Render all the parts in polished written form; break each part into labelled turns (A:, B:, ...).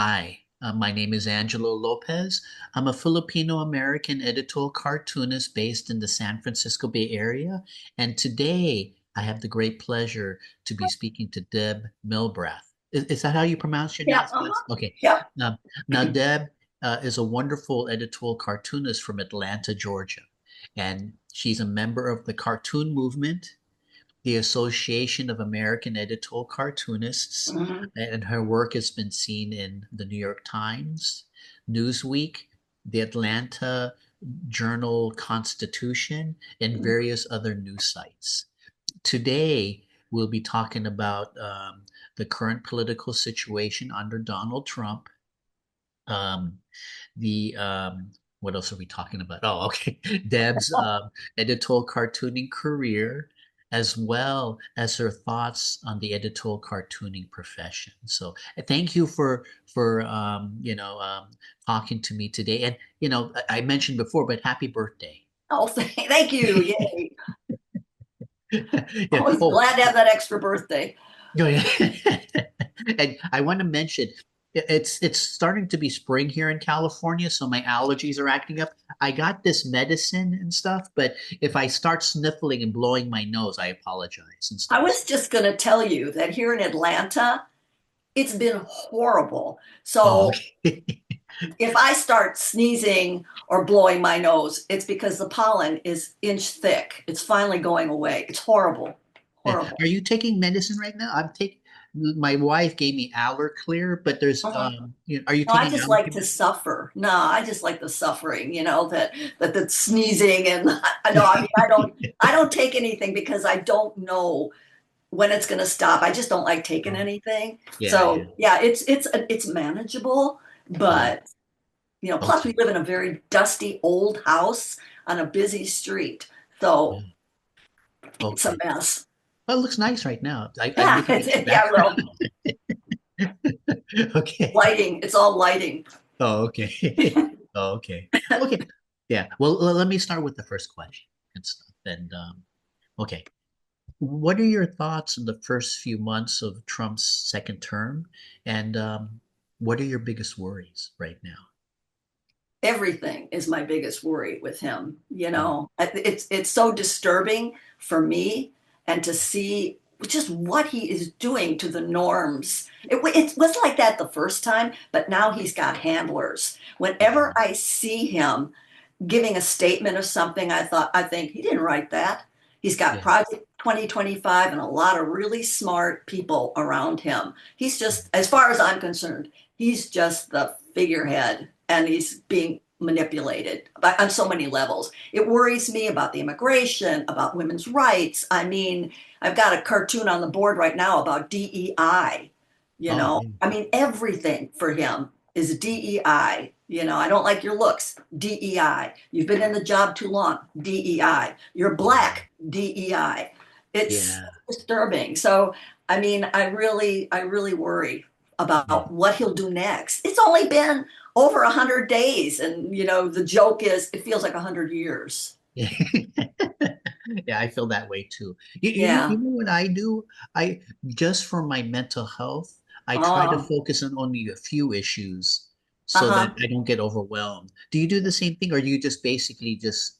A: Hi, my name is Angelo Lopez. I'm a Filipino American editorial cartoonist based in the San Francisco Bay Area. And today I have the great pleasure to be speaking to Deb Milbrath. Is that how you pronounce your name?
B: Yeah,
A: Yes.
B: uh-huh.
A: Okay.
B: Yep.
A: Um, now, Deb is a wonderful editorial cartoonist from Atlanta, Georgia. And she's a member of the cartoon movement, the Association of American Editorial Cartoonists,
B: Mhm.
A: and her work has been seen in the New York Times, Newsweek, the Atlanta Journal Constitution, and various other news sites. Today, we'll be talking about the current political situation under Donald Trump, um, the what else are we talking about? Oh, okay. Deb's editorial cartooning career, as well as her thoughts on the editorial cartooning profession. So thank you for talking to me today. And I mentioned before, but happy birthday.
B: Oh, thank you. Yay.
A: Yeah.
B: Always
A: Oh,
B: glad to have that extra birthday.
A: no, yeah. And I want to mention it's starting to be spring here in California, so my allergies are acting up. I got this medicine and stuff, but if I start sniffling and blowing my nose, I apologize and
B: I
A: stuff.
B: was just going to tell you that here in Atlanta, it's been horrible.
A: Oh,
B: So
A: okay.
B: if I start sneezing or blowing my nose, it's because the pollen is inch thick. It's finally going away. It's horrible.
A: Yeah. Are
B: Horrible.
A: you taking medicine right now? I'm taking. My wife gave me Allerclear, but there's
B: Uh-huh.
A: are you
B: No, I
A: taking
B: just like
A: allergy
B: to suffer. No, I just like the suffering, that sneezing and I know, I mean, I don't take anything because I don't know when it's going to stop. I just don't like taking
A: medicine?
B: anything.
A: Yeah, yeah.
B: So yeah, it's manageable,
A: Oh,
B: but plus we
A: okay.
B: live in a very dusty old house on a busy street, so
A: Yeah,
B: it's a
A: okay.
B: mess.
A: Well, it looks nice right now. I'm
B: Yeah,
A: looking at your
B: yeah,
A: background.
B: well,
A: Okay.
B: lighting. It's all lighting.
A: Oh, okay. Oh, okay. Okay. Yeah. Well, let me start with the first question and stuff. And okay. What are your thoughts on the first few months of Trump's second term? And what are your biggest worries right now?
B: Everything is my biggest worry with him.
A: Mm.
B: It's so disturbing for me, and to see just what he is doing to the norms. It was like that the first time, but now he's got handlers. Whenever
A: Yeah.
B: I see him giving a statement of something, I think he didn't write that. He's got
A: Yeah.
B: Project 2025 and a lot of really smart people around him. He's just, as far as I'm concerned, he's just the figurehead, and he's being manipulated on so many levels. It worries me about the immigration, about women's rights. I mean, I've got a cartoon on the board right now about DEI.
A: Oh, yeah.
B: I mean, everything for him is DEI. I don't like your looks, DEI. You've been in the job too long, DEI. You're
A: Yeah.
B: black, DEI. It's
A: Yeah.
B: disturbing. So, I mean, I really worry
A: Yeah.
B: about what he'll do next. It's only been over 100 days, and the joke is it feels like 100 years.
A: Yeah. Yeah, I feel that way too. You
B: Yeah.
A: know what I do? I just for my mental health, I try to
B: Oh,
A: focus on only a few issues so that
B: uh-huh.
A: I don't get overwhelmed. Do you do the same thing, or do you just basically just,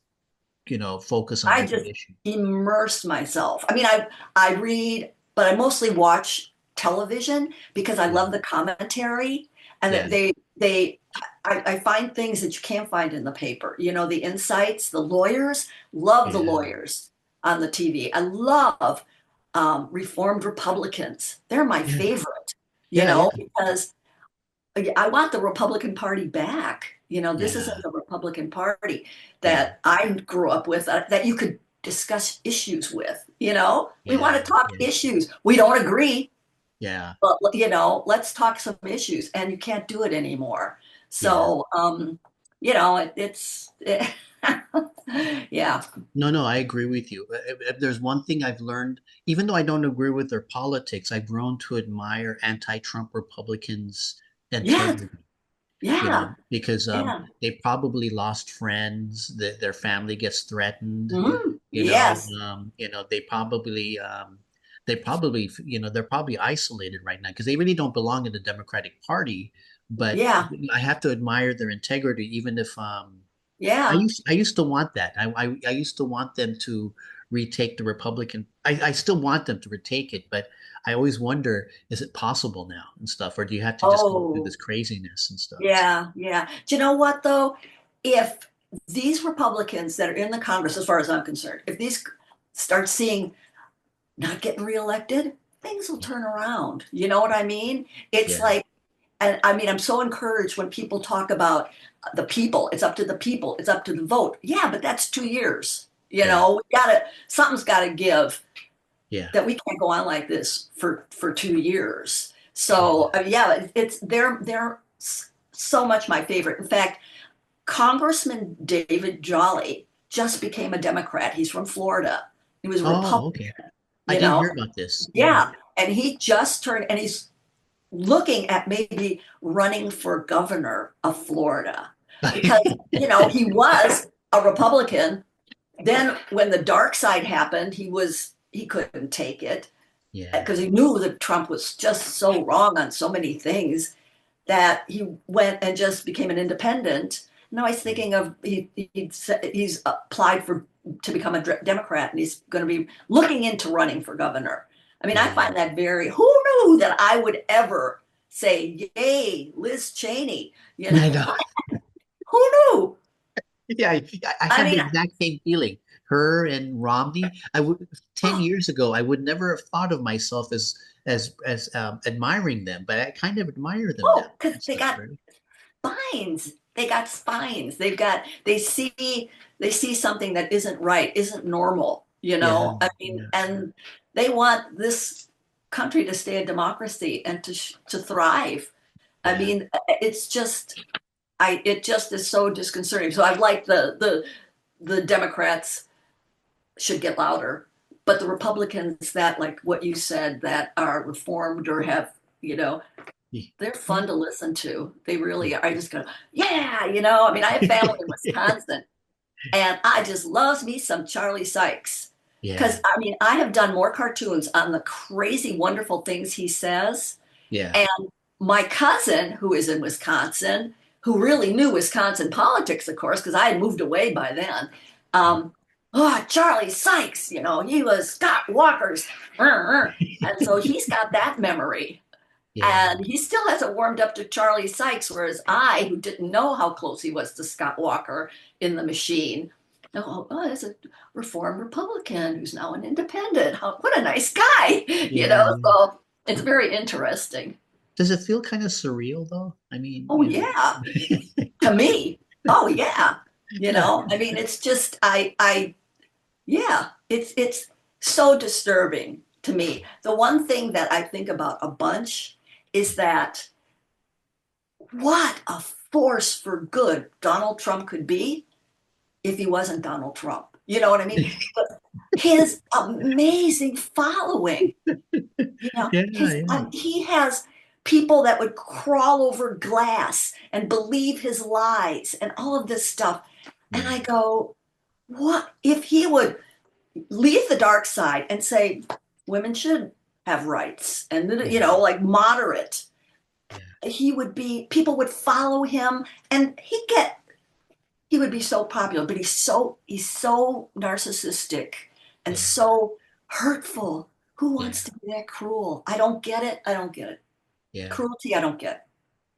A: focus on
B: I
A: every
B: just
A: issue?
B: immerse myself. I mean, I read, but I mostly watch television because I
A: Yeah.
B: love the commentary, and
A: Yeah.
B: that I find things that you can't find in the paper. The insights, the lawyers, love the
A: Yeah.
B: lawyers on the TV. I love reformed Republicans. They're my
A: Yeah.
B: favorite,
A: Yeah. Yeah.
B: because I want the Republican Party back. This isn't
A: Yeah.
B: the Republican Party
A: Yeah.
B: that I grew up with, that you could discuss issues with. We want
A: Yeah.
B: to talk
A: Yeah.
B: issues. We don't agree,
A: Yeah.
B: but let's talk some issues. And you can't do it anymore.
A: Yeah.
B: So, it's yeah.
A: No, no, I agree with you. If there's one thing I've learned, even though I don't agree with their politics, I've grown to admire anti-Trump Republicans'
B: Yes.
A: integrity,
B: Yeah.
A: because
B: Yeah.
A: they probably lost friends, that their family gets threatened,
B: Yes.
A: they probably, they're probably isolated right now because they really don't belong in the Democratic Party. but
B: Yeah.
A: I have to admire their integrity, even if
B: Yeah.
A: I used to want that. I used to want them to retake the Republican. I still want them to retake it, but I always wonder, is it possible now and stuff, or do you have to just go through
B: Oh,
A: this craziness and stuff? So,
B: yeah. Yeah. Do you know what, though? If these Republicans that are in the Congress, as far as I'm concerned, if these start seeing not getting reelected, things will
A: yeah,
B: turn around. You know what I mean? It's
A: yeah,
B: like, and I mean, I'm so encouraged when people talk about the people. It's up to the people. It's up to the vote. Yeah, but that's 2 years. You
A: yeah,
B: know, we gotta something's got to give.
A: yeah,
B: That we can't go on like this for 2 years.
A: yeah.
B: So yeah, it's they're so much my favorite. In fact, Congressman David Jolly just became a Democrat. He's from Florida. He was a
A: Oh,
B: Republican,
A: okay. I
B: you
A: didn't
B: know.
A: hear about this. Yeah.
B: Yeah, and he just turned, and he's looking at maybe running for governor of Florida because he was a Republican. Then when the dark side happened, he couldn't take it
A: Yeah.
B: because he knew that Trump was just so wrong on so many things that he went and just became an independent. Now he's
A: Yeah.
B: thinking of he's applied for to become a Democrat, and he's going to be looking into running for governor. I mean, I
A: Yeah.
B: find that very. Who knew that I would ever say, "Yay, Liz Cheney"? You know,
A: I know.
B: who knew?
A: Yeah, I
B: I
A: had the
B: mean,
A: exact same feeling. Her and Romney. I would 10
B: oh,
A: years ago, I would never have thought of myself as admiring them, but I kind of admire them now
B: because
A: and
B: they
A: stuff,
B: got
A: right?
B: spines. They got spines. They see something that isn't right, isn't normal,
A: Yeah,
B: I mean,
A: yeah,
B: and they want this country to stay a democracy and to thrive. I
A: yeah,
B: mean, it just is so disconcerting. So I'd like the Democrats should get louder, but the Republicans that, like what you said, that are reformed or have, you know,
A: yeah,
B: they're
A: yeah,
B: fun to listen to. They really are. I just go, yeah, I mean, I have family in Wisconsin, and I just loves me some Charlie Sykes.
A: yeah,
B: Because I mean, I have done more cartoons on the crazy, wonderful things he says.
A: yeah.
B: And my cousin, who is in Wisconsin, who really knew Wisconsin politics, of course, because I had moved away by then. Um, oh, Charlie Sykes, he was Scott Walker's. And so he's got that memory.
A: Yeah.
B: And he still hasn't warmed up to Charlie Sykes, whereas I, who didn't know how close he was to Scott Walker in the machine, there's a reformed Republican who's now an independent. What a nice guy,
A: Yeah, yeah.
B: So it's very interesting.
A: Does it feel kind of surreal though? I mean,
B: Oh, yeah, to me. Oh, yeah.
A: Yeah.
B: I mean, it's just, yeah, it's so disturbing to me. The one thing that I think about a bunch is that what a force for good Donald Trump could be if he wasn't Donald Trump. You know what I mean? But his amazing following,
A: Yeah,
B: his
A: yeah.
B: he has people that would crawl over glass and believe his lies and all of this stuff. And
A: Yeah.
B: I go, what if he would leave the dark side and say women should have rights and
A: Yeah.
B: like moderate,
A: Yeah.
B: people would follow him, and he would be so popular, but he's so narcissistic and
A: Yeah.
B: so hurtful. Who
A: Yeah.
B: wants to be that cruel? I don't get it. I don't get it.
A: Yeah.
B: Cruelty, I don't get.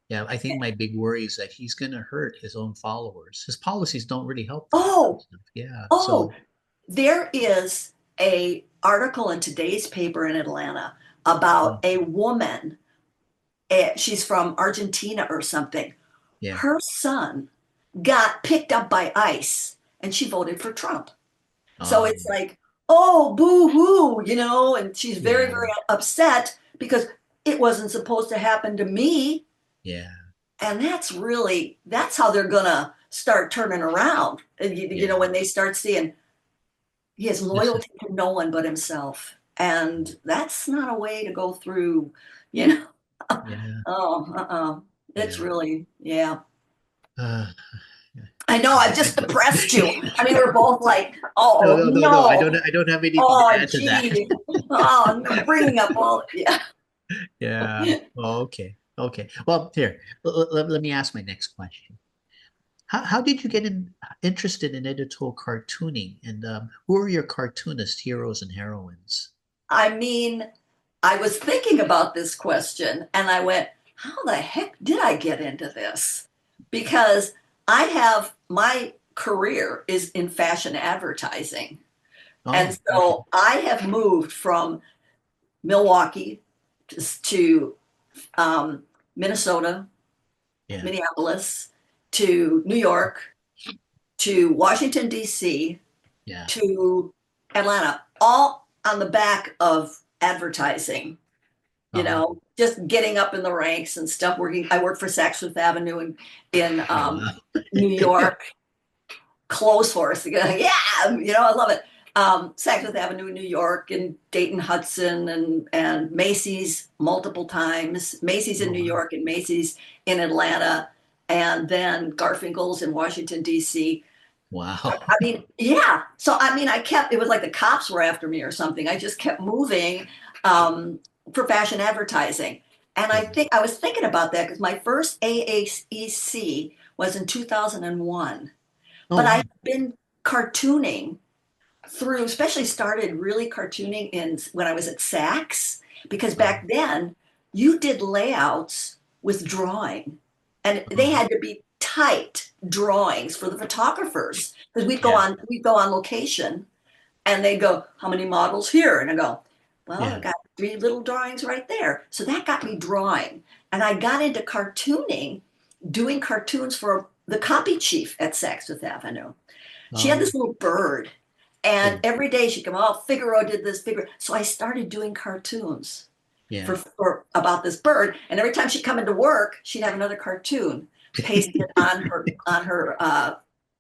A: Yeah. I think my big worry is that he's going to hurt his own followers. His policies don't really help them.
B: Oh,
A: Yeah.
B: oh,
A: So,
B: there is a article in today's paper in Atlanta
A: mm,
B: about a woman. She's from Argentina or something.
A: yeah.
B: Her son got picked up by ICE, and she voted for Trump. So
A: Oh,
B: it's like, oh, boo hoo, and she's very,
A: yeah.
B: very upset because it wasn't supposed to happen to me.
A: Yeah.
B: And that's how they're gonna start turning around. And
A: Yeah.
B: when they start seeing he has
A: This is,
B: loyalty to no one but himself. And that's not a way to go through, you know.
A: yeah.
B: Oh, it's
A: Yeah.
B: really, yeah.
A: Uh,
B: I know, I've
A: I,
B: just depressed you. I mean, we're both like,
A: no,
B: oh
A: no, no, no.
B: no,
A: I don't have anything to
B: oh
A: add to that.
B: gee, oh, I'm bringing up all, yeah.
A: Yeah. Oh, okay. Okay. Well, here, let me ask my next question. How did you get interested in editorial cartooning, and who are your cartoonist heroes and heroines?
B: I mean, I was thinking about this question and I went, how the heck did I get into this? Because I have my career is in fashion advertising. And
A: Oh, okay.
B: so I have moved from Milwaukee to Minnesota,
A: Yeah.
B: Minneapolis, to New York, to Washington, D.C.,
A: Yeah.
B: to Atlanta, all on the back of advertising,
A: Uh-huh.
B: just getting up in the ranks and stuff. I worked for Saks Fifth Avenue in
A: Oh, wow.
B: New York, clothes horse. Yeah, I love it. Saks Fifth Avenue in New York and Dayton Hudson and Macy's multiple times. Macy's in
A: Oh,
B: New
A: wow.
B: York and Macy's in Atlanta, and then Garfinkel's in Washington D.C.
A: Wow.
B: I mean, yeah. So I mean, it was like the cops were after me or something. I just kept moving for fashion advertising. And
A: Yeah.
B: I think I was thinking about that because my first AAEC was in 2001.
A: Oh,
B: But
A: wow.
B: I've been cartooning through, especially started really cartooning in when I was at Saks, because
A: Uh,
B: back then you did layouts with drawing, and they
A: uh,
B: had to be tight drawings for the photographers because
A: yeah.
B: we'd go on location, and they'd go, "How many models here?" And I go, "Well,
A: Yeah.
B: I've got three little drawings right there." So that got me drawing, and I got into cartooning, doing cartoons for the copy chief at Saks Fifth Avenue. She had
A: Oh,
B: this little bird,
A: yeah.
B: and every day she'd come, "Oh, Figaro did this, Figaro." So I started doing cartoons
A: Yeah.
B: for about this bird, and every time she'd come into work, she'd have another cartoon pasted on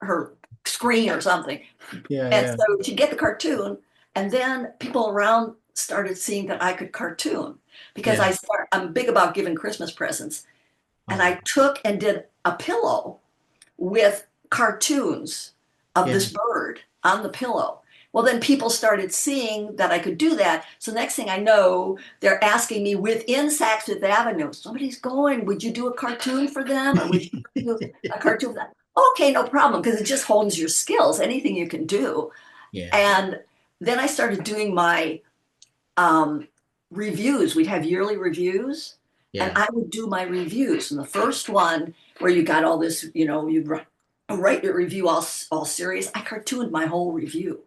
B: her screen or something.
A: Yeah.
B: And
A: Yeah.
B: so she'd get the cartoon, and then people around started seeing that I could cartoon because
A: Yeah.
B: I'm big about giving Christmas presents, and
A: Oh,
B: I took and did a pillow with cartoons of
A: yeah.
B: this bird on the pillow. Well, then people started seeing that I could do that. So next thing I know, they're asking me within Saks Fifth Avenue, somebody's going, would you do a cartoon for them? Or would you do a cartoon for them? Okay, no problem, because it just hones your skills, anything you can do.
A: Yeah.
B: And then I started doing my um, reviews. We'd have yearly reviews, and
A: Yeah.
B: I would do my reviews. And the first one, where you got all this, you'd write your review all serious. I cartooned my whole review,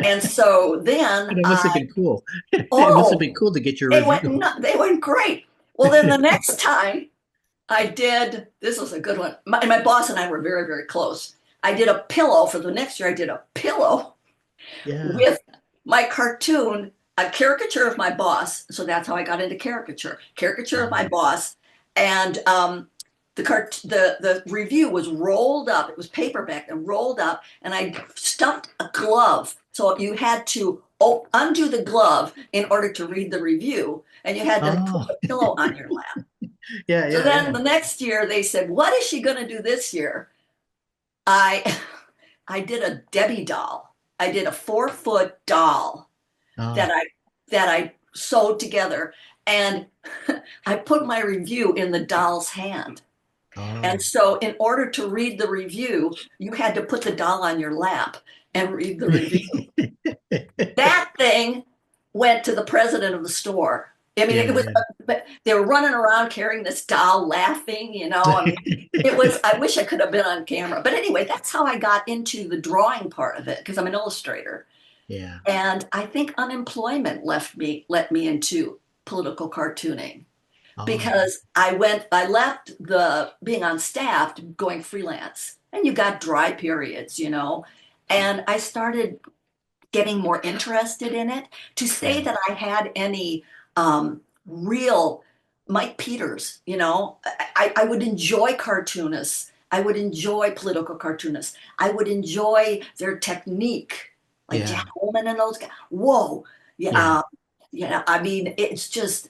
B: and so then
A: That must have been cool. It must have
B: oh,
A: been cool to get your
B: they went
A: review.
B: they went great. Well, then the next time I did, this was a good one. My boss and I were very, very close. I did a pillow for the next year. I did a pillow
A: Yeah.
B: with my cartoon, a caricature of my boss. So that's how I got into caricature of my boss. And the review was rolled up. It was paperback and rolled up, and I stuffed a glove. So you had to undo the glove in order to read the review, and you had to put
A: Oh,
B: a pillow on your lap.
A: yeah.
B: So
A: Yeah.
B: then
A: Yeah.
B: the next year they said, "What is she going to do this year?" I I did a Debbie doll. I did a 4-foot doll that
A: Oh.
B: I sewed together, and I put my review in the doll's hand. And
A: Oh.
B: so, in order to read the review, you had to put the doll on your lap and read the review. That thing went to the president of the store. I mean, it
A: Yeah.
B: was, but they were running around carrying this doll, laughing. I mean, it was, I wish I could have been on camera. But anyway, that's how I got into the drawing part of it because I'm an illustrator.
A: Yeah.
B: And I think unemployment let me into political cartooning
A: Oh.
B: because I left the being on staff to going freelance, and you got dry periods. And I started getting more interested in it. To say
A: Yeah.
B: that I had any real Mike Peters, I would enjoy cartoonists. I would enjoy political cartoonists. I would enjoy their technique, like
A: Yeah.
B: Jack Holman and those guys. Whoa, yeah,
A: Yeah.
B: yeah. I mean, it's just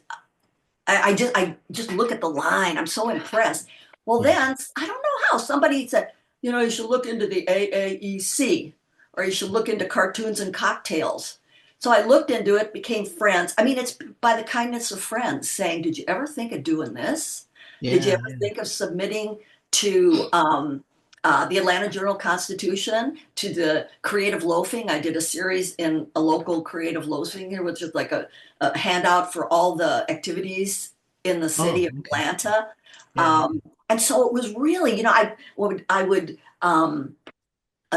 B: I just look at the line. I'm so impressed. Well,
A: Yeah.
B: then I don't know how somebody said, you should look into the AAEC or you should look into cartoons and cocktails. So I looked into it, became friends. I mean, it's by the kindness of friends saying, "Did you ever think of doing this? Did you
A: Yeah,
B: ever
A: yeah.
B: think of submitting to the Atlanta Journal-Constitution, to the Creative Loafing?" I did a series in a local Creative Loafing here, which is like a handout for all the activities in the city
A: Oh,
B: of
A: okay.
B: Atlanta.
A: Yeah, yeah,
B: And so it was really, I would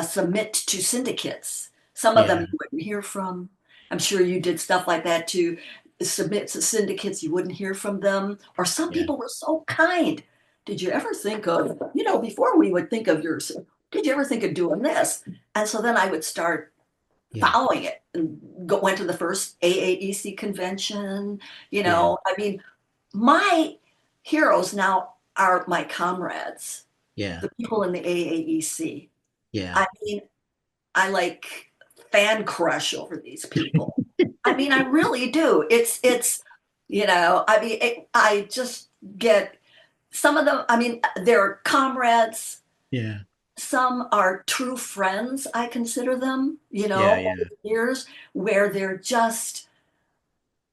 B: submit to syndicates. Some of them
A: yeah,
B: you wouldn't hear from. I'm sure you did stuff like that too. Submit to syndicates, you wouldn't hear from them. Or some
A: yeah,
B: people were so kind. Did you ever think of, before we would think of yours, did you ever think of doing this? And so then I would start
A: yeah,
B: following it and went to the first AAEC convention.
A: yeah,
B: I mean, my heroes now are my comrades,
A: yeah,
B: the people in the AAEC.
A: yeah,
B: I mean, I like fan crush over these people. I mean, I really do. I mean, I just get some of them. I mean, they're comrades.
A: yeah,
B: Some are true friends. I consider them,
A: yeah,
B: over
A: yeah,
B: the years, where they're just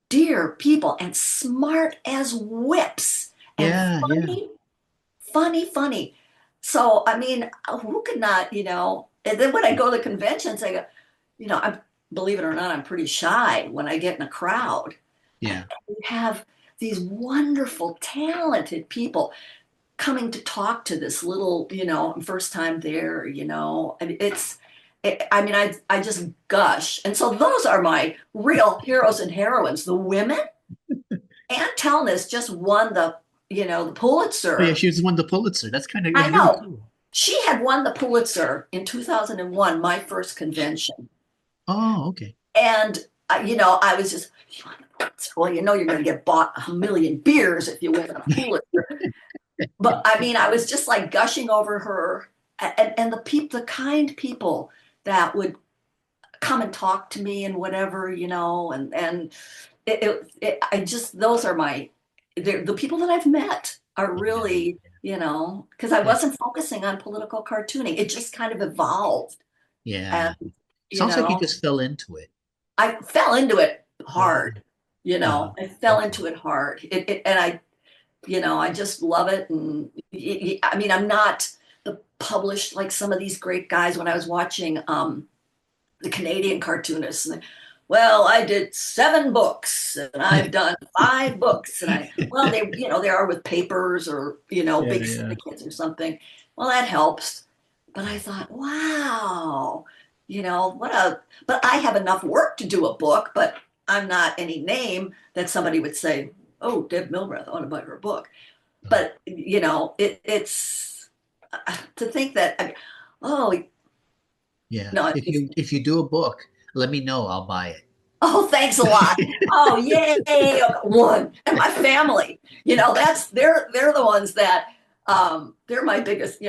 B: dear people and smart as whips and
A: yeah, yeah,
B: funny, funny, funny. So, I mean, who could not, And then when I go to conventions, I go, I'm, believe it or not, I'm pretty shy when I get in a crowd. And
A: yeah,
B: we have these wonderful, talented people coming to talk to this little, first time there, I mean, I just gush. And so those are my real heroes and heroines. The women. Ann Telnis just won the
A: Oh, yeah,
B: Pulitzer.
A: she was won the Pulitzer. That's kind of
B: I
A: really
B: know.
A: cool.
B: She had won the Pulitzer in 2001, my first convention.
A: Oh, okay.
B: And, I was just, "You won the Pulitzer." Well, you're going to get bought a million beers if you win a Pulitzer. But I mean, I was just like gushing over her, and the kind people that would come and talk to me and whatever, and I just, those are the people that I've met are
A: Yeah,
B: really, because I
A: yeah,
B: wasn't focusing on political cartooning. It just kind of evolved. And,
A: yeah.
B: you
A: Sounds like you
B: know,
A: just fell into it.
B: I fell into it
A: Yeah.
B: hard, I fell
A: Okay.
B: into it hard. And I just love it. And I mean, I'm not the published like some of these great guys. When I was watching the Canadian cartoonists, and well, I did 7 books and I've done 5 books, and they are with papers or
A: Yeah,
B: big
A: yeah,
B: syndicates or something. Well, that helps. But I
A: yeah,
B: thought, wow, what a. But I have enough work to do a book, but I'm not any name that somebody would say, "Oh, Deb Milbrath, I want to buy her book." But it's to think that. I mean, oh
A: yeah.
B: no,
A: If you do a book, let me know. I'll buy it.
B: oh, thanks a lot. Oh, yay, one. And my family, they're the ones that they're my biggest,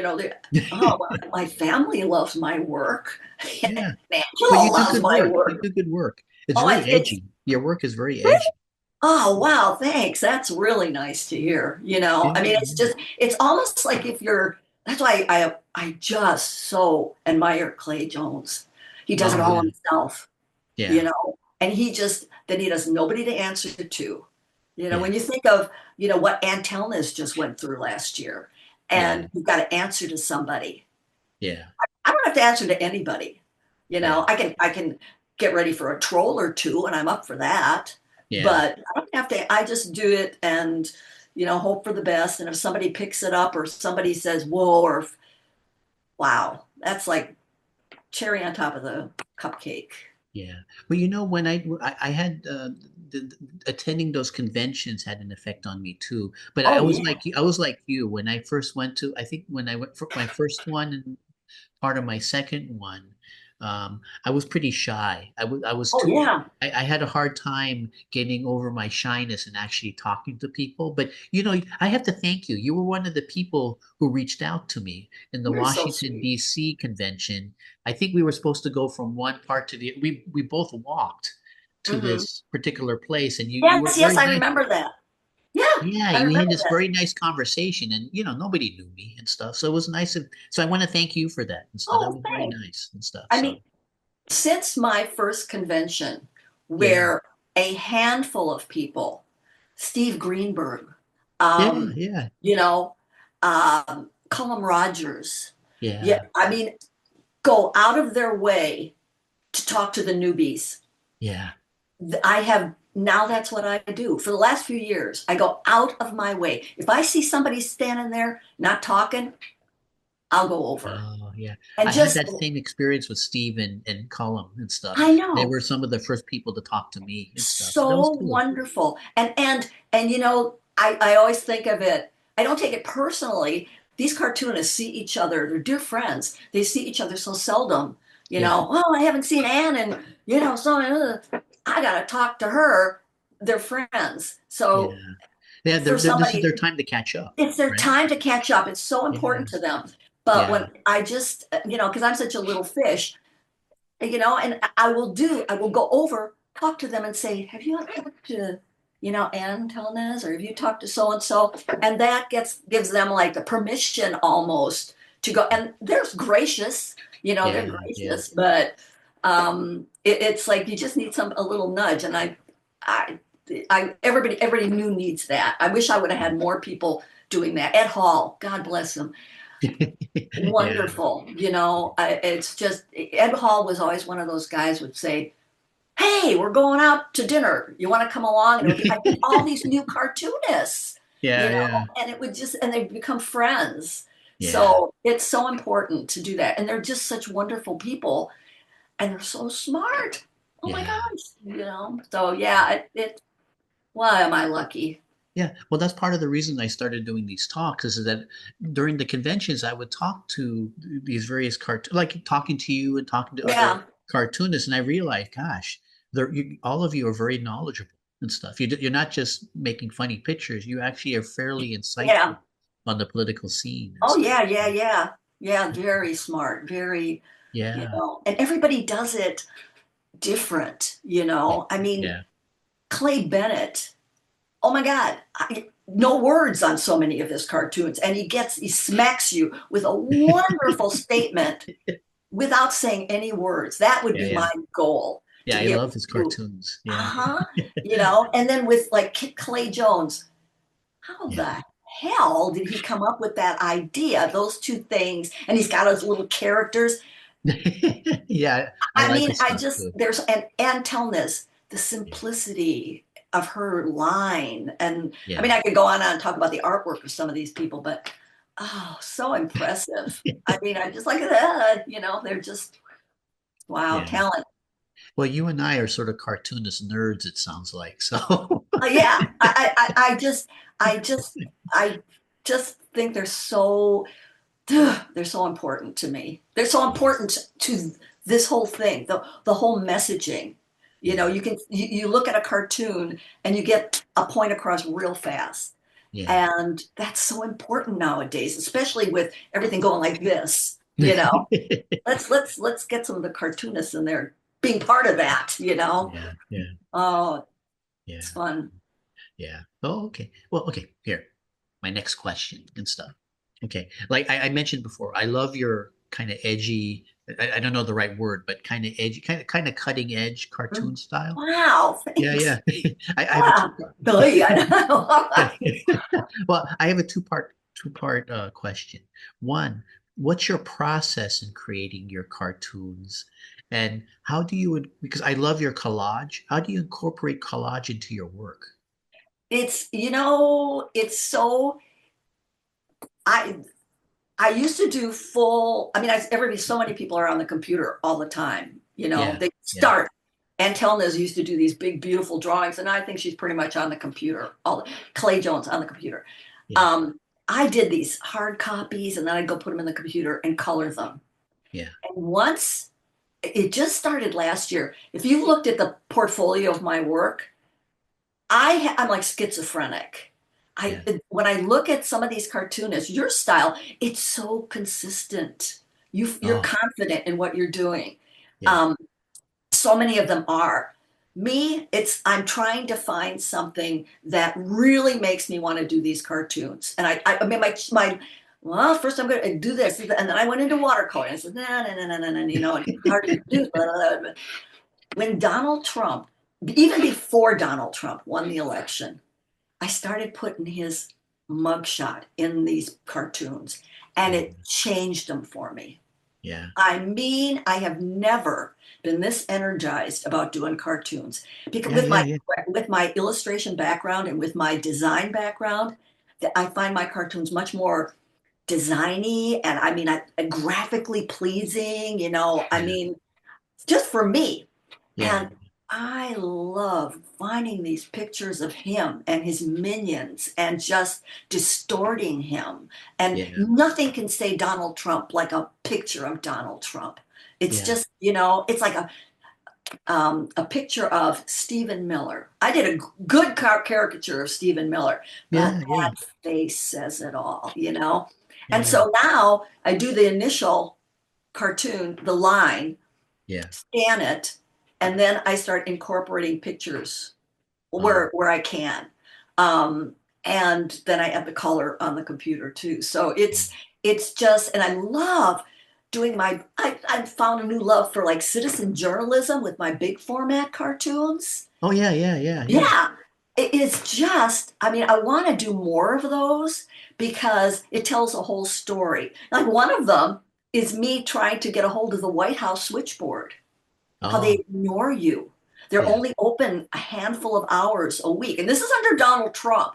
B: oh, my family loves my work.
A: Yeah. But
B: Angelo
A: you do
B: loves
A: good
B: my
A: work. You
B: work.
A: do good work. It's
B: Oh,
A: very
B: it's
A: edgy. Your work is very edgy.
B: oh wow, thanks. That's really nice to hear.
A: Yeah,
B: I mean, it's almost like if you're that's why I just so admire Clay Jones. He does it
A: oh
B: all
A: yeah.
B: himself,
A: Yeah.
B: and he has nobody to answer to.
A: Yeah.
B: When you think of, what Ann Telnis just went through last year,
A: Yeah.
B: and you've got to answer to somebody.
A: Yeah.
B: I don't have to answer to anybody.
A: Yeah.
B: I can get ready for a troll or two, and I'm up for that.
A: Yeah.
B: But I don't have to. I just do it and hope for the best. And if somebody picks it up or somebody says whoa or wow, that's like cherry on top of the cupcake.
A: Yeah. Well, when I had attending those conventions had an effect on me too. But I
B: Oh
A: was
B: yeah.
A: like I was like you when I first went to. I think when I went for my first one and part of my second one, I was pretty shy. I was
B: Oh
A: too.
B: yeah.
A: I had a hard time getting over my shyness and actually talking to people. But I have to thank you. You were one of the people who reached out to me in the
B: You're so
A: Washington
B: sweet.
A: D.C. convention. I think we were supposed to go from one part to the. We both walked to
B: Hmm.
A: this particular place, and you were
B: Yes, yes,
A: very
B: I
A: nice.
B: remember that. Yeah,
A: Yeah,
B: I
A: we had
B: remember
A: this
B: that.
A: very nice conversation, and nobody knew me and stuff. So it was nice. So I want to thank you for that and stuff. That
B: Oh,
A: was very
B: thanks.
A: nice and stuff.
B: I
A: So
B: mean, since my first convention,
A: Yeah.
B: where a handful of people, Steve Greenberg,
A: Yeah.
B: um,
A: Yeah.
B: you know, Colum Rogers, yeah,
A: Yeah.
B: I mean, go out of their way to talk to the newbies.
A: Yeah.
B: I have now that's what I do. For the last few years, I go out of my way. If I see somebody standing there not talking, I'll go over.
A: Oh, yeah.
B: And
A: I had
B: just
A: that same experience with Steve and Cullum and stuff.
B: I
A: They
B: know,
A: were some of the first people to talk to me and stuff. So that was
B: so
A: cool.
B: wonderful. And I always think of it, I don't take it personally. These cartoonists see each other, they're dear friends. They see each other so seldom.
A: Yeah.
B: Oh, I haven't seen Anne and so I gotta talk to her. They're friends.
A: Yeah.
B: So
A: Yeah.
B: for
A: This is
B: somebody,
A: their time to catch up,
B: it's their
A: right?
B: time to catch up. It's so
A: Yeah.
B: important to them. But
A: Yeah.
B: when I just, because I'm such a little fish, and I will go over, talk to them and say, have you talked to, Ann Telnez, or have you talked to so and so? And that gives them like the permission almost to go. And they're gracious, they're
A: Yeah. Yeah.
B: gracious, but it's like you just need a little nudge. And I, everybody new needs that. I wish I would have had more people doing that. Ed Hall, God bless him,
A: Yeah.
B: wonderful. It's just Ed Hall was always one of those guys would say, "Hey, we're going out to dinner. You want to come along?" And it would be like all these new cartoonists,
A: Yeah. Yeah.
B: and it would just and they become friends.
A: Yeah.
B: So it's so important to do that, and they're just such wonderful people, and they're so smart. Oh my
A: Yeah.
B: gosh. So yeah, why am I lucky?
A: Yeah, well, that's part of the reason I started doing these talks is that during the conventions, I would talk to these various like talking to you and talking to other
B: Yeah,
A: cartoonists, and I realized, gosh, all of you are very knowledgeable and stuff. You're not just making funny pictures; you actually are fairly
B: yeah.
A: insightful on the political scene and
B: Oh
A: stuff.
B: yeah, yeah, yeah. Yeah, very smart, very,
A: Yeah,
B: and everybody does it different. I mean,
A: yeah,
B: Clay Bennett, oh my God, no words on so many of his cartoons. And he smacks you with a wonderful statement without saying any words. That would
A: yeah,
B: be
A: yeah,
B: my goal to
A: yeah. I
B: be able
A: love his
B: to,
A: cartoons. Yeah,
B: uh-huh, and then with like Clay Jones, how
A: yeah,
B: the hell did he come up with that idea? Those two things, and he's got his little characters.
A: yeah. I
B: I
A: like
B: mean,
A: his stuff too.
B: there's and Ann Telness, the simplicity of her line. And I
A: Yeah,
B: mean, I could go on and talk about the artwork of some of these people, but oh, so impressive. I mean, I just like that, they're just, wow,
A: yeah.
B: talent.
A: Well, you and I are sort of cartoonist nerds, it sounds like. So,
B: Yeah, I just, I just think they're so important to me. They're so important to this whole thing, the whole messaging.
A: yeah,
B: You look at a cartoon and you get a point across real fast.
A: yeah.
B: And that's so important nowadays, especially with everything going like this. Let's get some of the cartoonists in there being part of that.
A: Yeah, yeah,
B: Oh,
A: yeah,
B: it's fun.
A: yeah. Oh, okay. Well, okay. Here, my next question and stuff. Okay. Like I mentioned before, I love your kind of edgy, I don't know the right word, but kind of edgy, kind of cutting edge cartoon style.
B: Wow,
A: Yeah,
B: thanks.
A: yeah. I have a
B: Wow.
A: two-part.
B: I
A: Well, I have a two-part question. One, what's your process in creating your cartoons? And how do you, because I love your collage, how do you incorporate collage into your work?
B: it's so I I used to do full. I mean, so many people are on the computer all the time.
A: Yeah,
B: They
A: yeah,
B: start. And Telna's used to do these big, beautiful drawings, and I think she's pretty much on the computer. Clay Jones on the computer.
A: yeah,
B: Um, I did these hard copies, and then I'd go put them in the computer and color them.
A: yeah,
B: And once it just started last year. If you looked at the portfolio of my work, I'm like schizophrenic. I
A: yeah.
B: When I look at some of these cartoonists, your style, it's so consistent. You're
A: Oh,
B: confident in what you're doing.
A: yeah.
B: Um, so many of them are. Me, I'm trying to find something that really makes me want to do these cartoons. And I mean, my well, first I'm going to do this, and then I went into watercolor. And I said, no, no, no, no, no, no, and it's hard to do. Blah, blah, blah. When Donald Trump even before Donald Trump won the election, I started putting his mugshot in these cartoons, and it changed them for me.
A: Yeah.
B: I mean, I have never been this energized about doing cartoons because
A: Yeah. Yeah. Yeah.
B: with my illustration background and with my design background, that I find my cartoons much more designy and I mean, graphically pleasing. I
A: Yeah.
B: mean, just for me.
A: Yeah.
B: And I love finding these pictures of him and his minions and just distorting him. And
A: Yeah.
B: nothing can say Donald Trump like a picture of Donald Trump. It's
A: Yeah.
B: just, it's like a picture of Stephen Miller. I did a good caricature of Stephen Miller, but
A: Yeah. Yeah.
B: that face says it all. And
A: Yeah.
B: so now I do the initial cartoon, the line,
A: Yeah.
B: scan it, and then I start incorporating pictures
A: Oh.
B: where I can. And then I add the color on the computer too. So it's just, and I love doing I found a new love for like citizen journalism with my big format cartoons.
A: Oh yeah. Yeah. Yeah. Yeah.
B: Yeah, it is just, I mean, I want to do more of those because it tells a whole story. Like one of them is me trying to get a hold of the White House switchboard, how they
A: Oh
B: ignore you. They're
A: yeah.
B: only open a handful of hours a week. And this is under Donald Trump,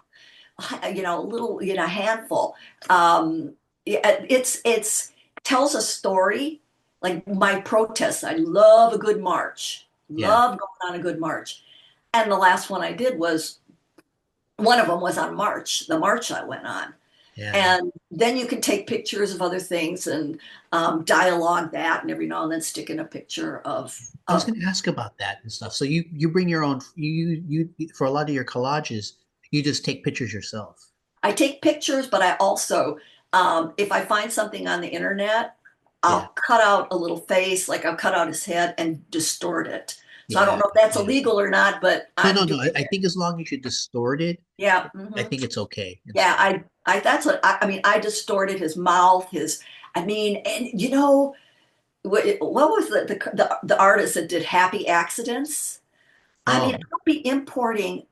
B: a little, handful. It's tells a story like my protests. I love a good march,
A: Yeah.
B: love going on a good march. And the last one I did was one of them was on March, the march I went on.
A: Yeah.
B: And then you can take pictures of other things and dialogue that, and every now and then stick in a picture
A: I was
B: of
A: going to ask about that and stuff. So you bring your own for a lot of your collages, you just take pictures yourself.
B: I take pictures, but I also, if I find something on the internet,
A: Yeah.
B: I'll cut out a little face, like I'll cut out his head and distort it. So I don't
A: Yeah.
B: know if that's
A: Yeah.
B: illegal or not, but
A: No,
B: I'm
A: no,
B: doing
A: no. I
B: it.
A: think as long as you distort it,
B: Yeah.
A: I think it's okay and
B: Yeah.
A: stuff.
B: That's what I mean. I distorted his mouth, I mean, and what was the artist that did Happy Accidents? I mean,
A: Oh,
B: I'll be importing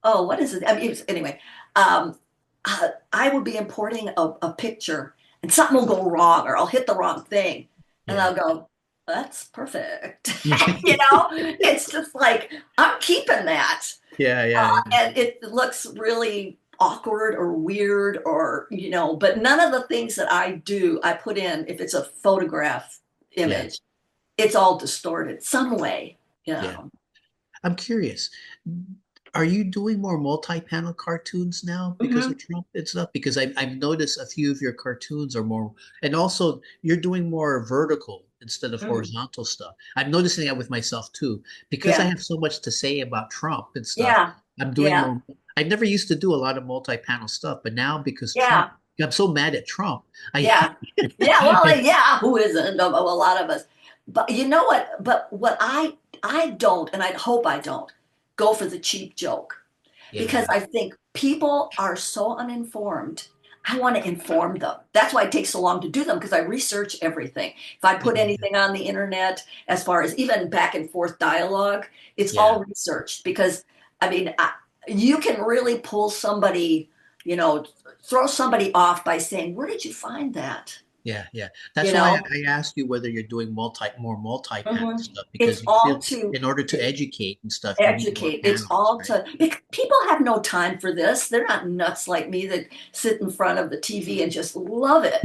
B: oh, what is it? I mean, anyway, um, I will be importing a picture and something will go wrong or I'll hit the wrong thing and
A: yeah.
B: I'll go, that's perfect. It's just like, I'm keeping that.
A: Yeah, yeah, yeah.
B: And it looks really awkward or weird but none of the things that I do, I put in, if it's a photograph
A: Yeah,
B: image, it's all distorted some way, you
A: yeah.
B: know.
A: I'm curious. Are you doing more multi-panel cartoons now because
B: Mhm.
A: of Trump and stuff? Because I've noticed a few of your cartoons are more, and also you're doing more vertical instead of
B: Mhm.
A: horizontal stuff. I'm noticing that with myself too, because I
B: Yeah,
A: have so much to say about Trump and stuff.
B: yeah,
A: I'm doing
B: yeah,
A: more. I never used to do a lot of multi-panel stuff, but now because Trump,
B: yeah.
A: I'm so mad at Trump. I
B: Yeah. Yeah. Well, yeah. Who isn't? A lot of us. But you know what? But what I don't, and I hope I don't, go for the cheap joke because
A: yeah,
B: I think people are so uninformed. I want to inform them. That's why it takes so long to do them because I research everything. If I put
A: yeah,
B: anything on the internet, as far as even back and forth dialogue, it's
A: yeah.
B: all researched because I mean, you can really pull somebody, you know, throw somebody off by saying, "Where did you find that?"
A: Yeah, yeah.
B: You
A: That's why
B: know,
A: I asked you whether you're doing more multi-panel
B: Mhm.
A: stuff
B: It's
A: because you
B: all
A: feel
B: to
A: in order to educate and stuff, you need more
B: educate. It's
A: panels,
B: all
A: right?
B: to people have no time for this. They're not nuts like me that sit in front of the TV and just love it.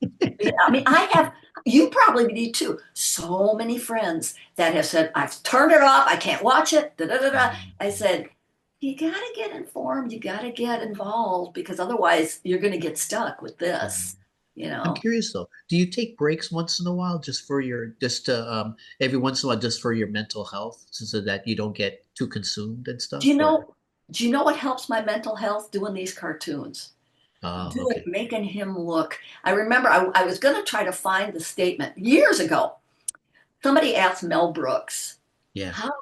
B: I mean, I have, you probably need too, so many friends that have said, I've turned it off. I can't watch it. Da, da, da, da. I said, you got to get informed. You got to get involved because otherwise you're going to get stuck with
A: Yeah.
B: this, you
A: I'm
B: know.
A: curious though. Do you take breaks once in a while just to every once in a while just for your mental health so that you don't get too consumed and
B: Do you
A: stuff or
B: know, do you know what helps my mental health doing these cartoons?
A: okay.
B: Making him look. I remember I was going to try to find the statement years ago. Somebody asked Mel Brooks,
A: Yeah.
B: how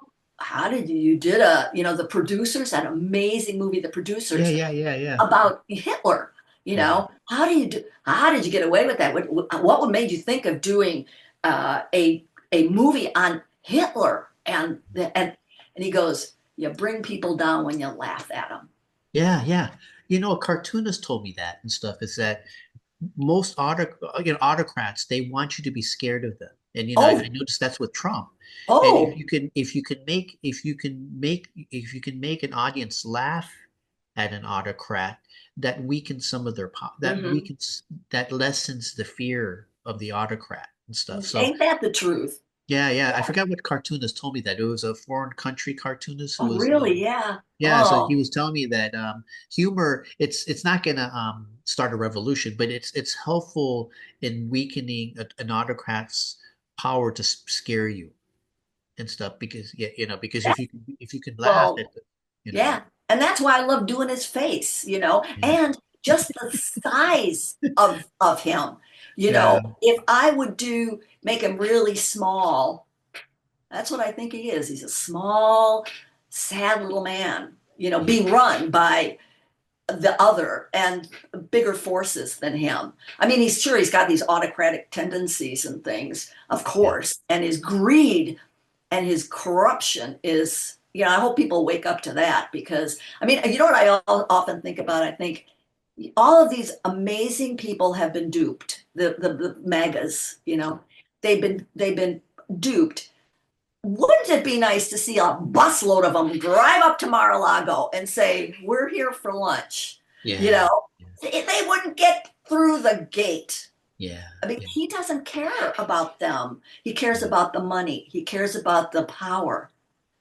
B: how did you did a the producers, that amazing movie, The
A: Yeah,
B: Producers,
A: yeah, yeah, yeah.
B: about Hitler.
A: Yeah.
B: How did you get away with that? What made you think of doing a movie on Hitler? And he goes, you bring people down when you laugh at them.
A: Yeah, yeah. A cartoonist told me that and stuff is that most autocrats, they want you to be scared of them. And I
B: Oh,
A: noticed that's with Trump. And
B: oh,
A: if you can make an audience laugh at an autocrat, that weakens some of their power,
B: hmm,
A: that lessens the fear of the autocrat and stuff. So
B: ain't that the truth?
A: yeah, yeah. I
B: Yeah.
A: forgot what cartoonist told me that. It was a foreign country cartoonist who
B: Oh,
A: was
B: really? Yeah.
A: yeah, so he
B: Oh,
A: was telling me that humor, it's not gonna start a revolution, but it's helpful in weakening an autocrat's power to scare you and stuff because yeah, because
B: that,
A: if you can laugh
B: well,
A: at the, you know,
B: yeah. And that's why I love doing his face,
A: yeah,
B: and just the size of him.
A: yeah,
B: If I would make him really small, that's what I think he is. He's a small, sad little man,
A: yeah,
B: being run by the other and bigger forces than him. I mean, he's got these autocratic tendencies and things, of
A: yeah,
B: course, and his greed and his corruption is, I hope people wake up to that because, I mean, you know what I often think about? I think all of these amazing people have been duped. The MAGAs, they've been duped. Wouldn't it be nice to see a busload of them drive up to Mar-a-Lago and say, "We're here for lunch"? You
A: yeah,
B: know, they wouldn't get through the gate.
A: yeah,
B: I mean,
A: yeah,
B: he doesn't care about them. He cares
A: yeah,
B: about the money. He cares about the power.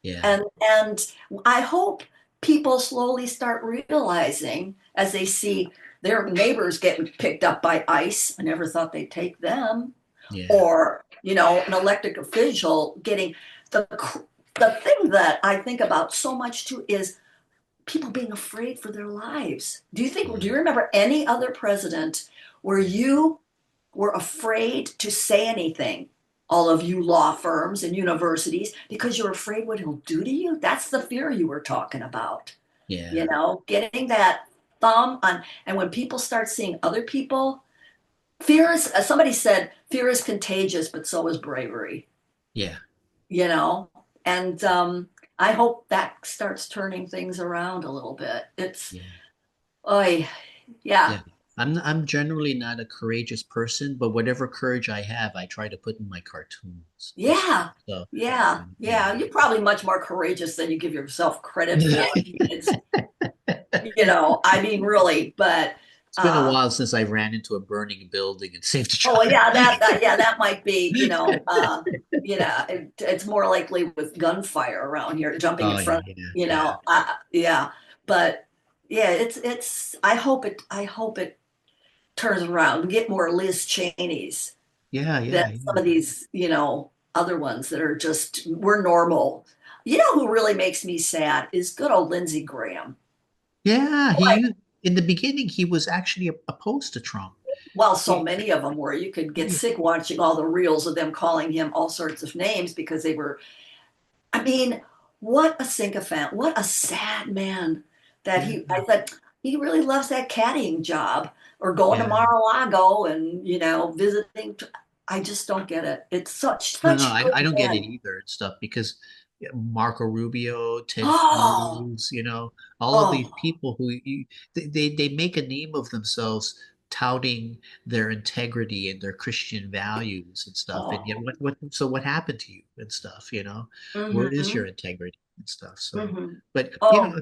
A: yeah,
B: And I hope people slowly start realizing as they see their neighbors getting picked up by ICE. I never thought they'd take them.
A: yeah,
B: Or, an elected official getting the the thing that I think about so much too is people being afraid for their lives. Do
A: yeah.
B: you remember any other president where you were afraid to say anything, all of you law firms and universities, because you're afraid what he'll do to you? That's the fear you were talking about.
A: Yeah.
B: Getting that thumb on. And when people start seeing other people, fear is, as somebody said, fear is contagious, but so is bravery,
A: Yeah.
B: you know? And I hope that starts turning things around a little bit.
A: Yeah.
B: Oh, yeah,
A: Yeah. I'm generally not a courageous person, but whatever courage I have, I try to put in my cartoons and stuff.
B: yeah,
A: So,
B: yeah,
A: yeah.
B: yeah. You're probably much more courageous than you give yourself credit for. I mean, I mean, really, but
A: It's been a
B: uh,
A: while since I ran into a burning building and saved a
B: oh
A: child.
B: yeah, that might be, it's more likely with gunfire around here, jumping in
A: Oh yeah,
B: front,
A: yeah, yeah,
B: yeah, but yeah, it's. I hope it turns around. We get more Liz Cheneys
A: yeah,
B: than
A: yeah,
B: some
A: yeah.
B: of these, other ones that are just we're normal. You know who really makes me sad is good old Lindsey Graham.
A: Yeah, in the beginning he was actually opposed to Trump.
B: Well, so
A: He-
B: many of them were. You could get
A: yeah,
B: sick watching all the reels of them calling him all sorts of names because they were. I mean, what a sycophant! What a sad man that
A: yeah,
B: he. I thought he really loves that caddying job or going to
A: yeah.
B: Mar-a-Lago and visiting. I just don't get it. It's
A: No, no,
B: such good
A: I don't get it
B: men.
A: either and stuff because yeah, Marco Rubio, Ted
B: Oh,
A: Cruz, all of these
B: oh,
A: people who they make a name of themselves touting their integrity and their Christian values and stuff. And yet
B: oh.
A: what happened to you and stuff, Where is
B: Mm-hmm.
A: your integrity and stuff? So,
B: Mm-hmm.
A: but
B: Oh,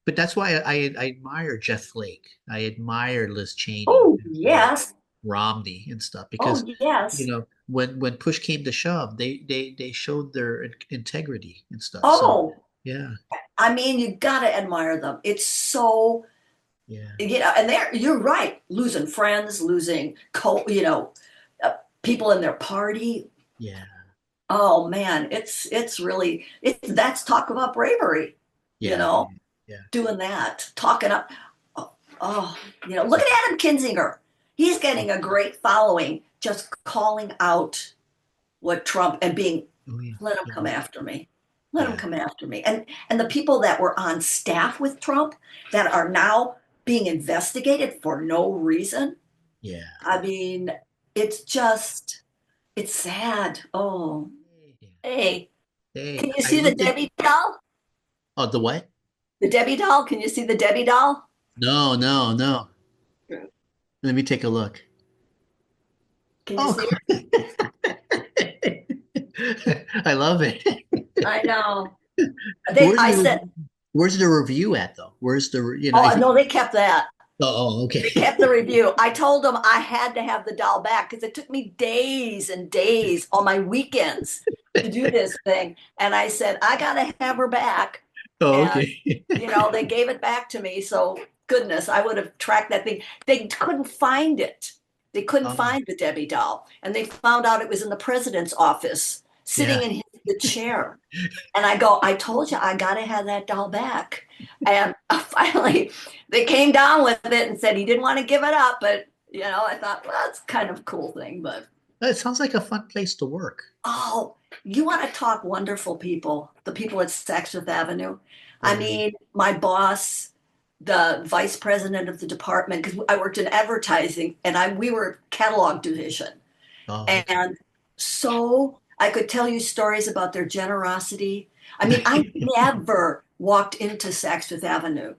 A: but that's why I admire Jeff Flake. I admire Liz Cheney,
B: oh, yes.
A: Romney and stuff
B: Oh,
A: because
B: yes.
A: when push came to shove, they showed their integrity and stuff. So
B: Oh,
A: yeah,
B: I mean, you gotta admire them. It's so,
A: yeah,
B: and you're right, losing friends, losing people in their party.
A: yeah,
B: Oh man, it's really that's talk about bravery, you
A: yeah,
B: know,
A: yeah, yeah,
B: doing that, talking up. Oh, look at Adam Kinzinger. He's getting a great following just calling out what Trump and being,
A: oh yeah,
B: let him come
A: yeah,
B: after me. Let him
A: yeah,
B: come after me. And the people that were on staff with Trump that are now being investigated for no reason.
A: yeah.
B: I mean, it's just it's sad. Oh,
A: Yeah.
B: hey.
A: Hey,
B: Can you
A: I
B: see the
A: looked at
B: Debbie doll?
A: oh the what?
B: The Debbie doll? Can you see the Debbie doll?
A: No, no, no. Let me take a look.
B: Can you
A: Oh,
B: see it?
A: I love it.
B: I know.
A: Where's
B: I
A: the
B: said,
A: where's the review at though? Where's the
B: oh
A: if you,
B: no, they kept that.
A: okay.
B: They kept the review. I told them I had to have the doll back because it took me days and days on my weekends to do this thing. And I said, I got to have her back.
A: Oh,
B: And,
A: okay.
B: they gave it back to me. So, goodness, I would have tracked that thing. They couldn't find it. They couldn't
A: Oh,
B: find the Debbie doll. And they found out it was in the president's office, sitting
A: yeah.
B: in the chair. And I go, I told you I got to have that doll back. And finally, they came down with it and said he didn't want to give it up. But, I thought, well, that's kind of a cool thing. But,
A: It sounds like a fun place to work.
B: oh, you want to talk wonderful people, the people at Saks Fifth Avenue. I
A: Yeah.
B: mean, my boss, the vice president of the department, because I worked in advertising and we were catalog division.
A: Oh, okay.
B: And so I could tell you stories about their generosity. I mean, I never walked into Saks Fifth Avenue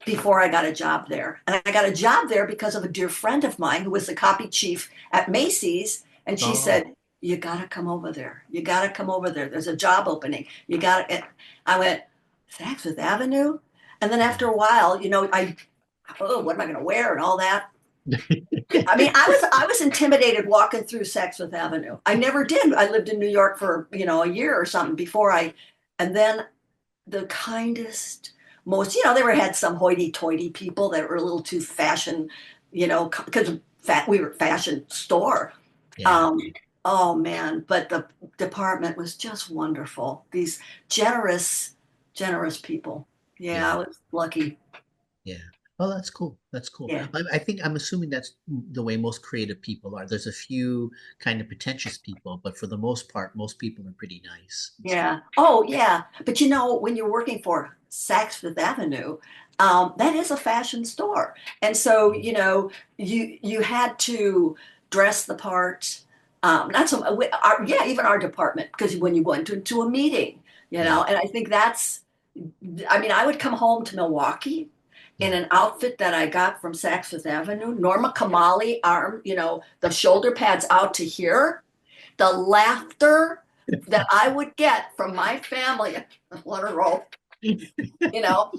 B: before I got a job there. And I got a job there because of a dear friend of mine who was the copy chief at Macy's. And she
A: Oh,
B: said, you got to come over there. You got to come over there. There's a job opening. You got to. I went, Saks Fifth Avenue? And then after a while, what am I going to wear and all that? I mean, I was intimidated walking through Saks Fifth Avenue. I never did. I lived in New York for, a year or something and then the kindest, most, they were had some hoity-toity people that were a little too fashion, because we were a fashion store.
A: yeah.
B: Um, oh man, but the department was just wonderful. These generous, generous people. Yeah, I
A: Yeah.
B: was lucky.
A: Yeah. Oh, that's cool. That's cool.
B: Yeah.
A: I'm assuming that's the way most creative people are. There's a few kind of pretentious people, but for the most part, most people are pretty nice and stuff.
B: Yeah. Oh, yeah. But when you're working for Saks Fifth Avenue, that is a fashion store, and so you had to dress the part. Not so, yeah, even our department, because when you go into a meeting,
A: Yeah.
B: and I think that's. I mean, I would come home to Milwaukee in
A: Yeah.
B: an outfit that I got from Saks Fifth Avenue, Norma Kamali arm, the shoulder pads out to here, the laughter that I would get from my family, what a roll, you know,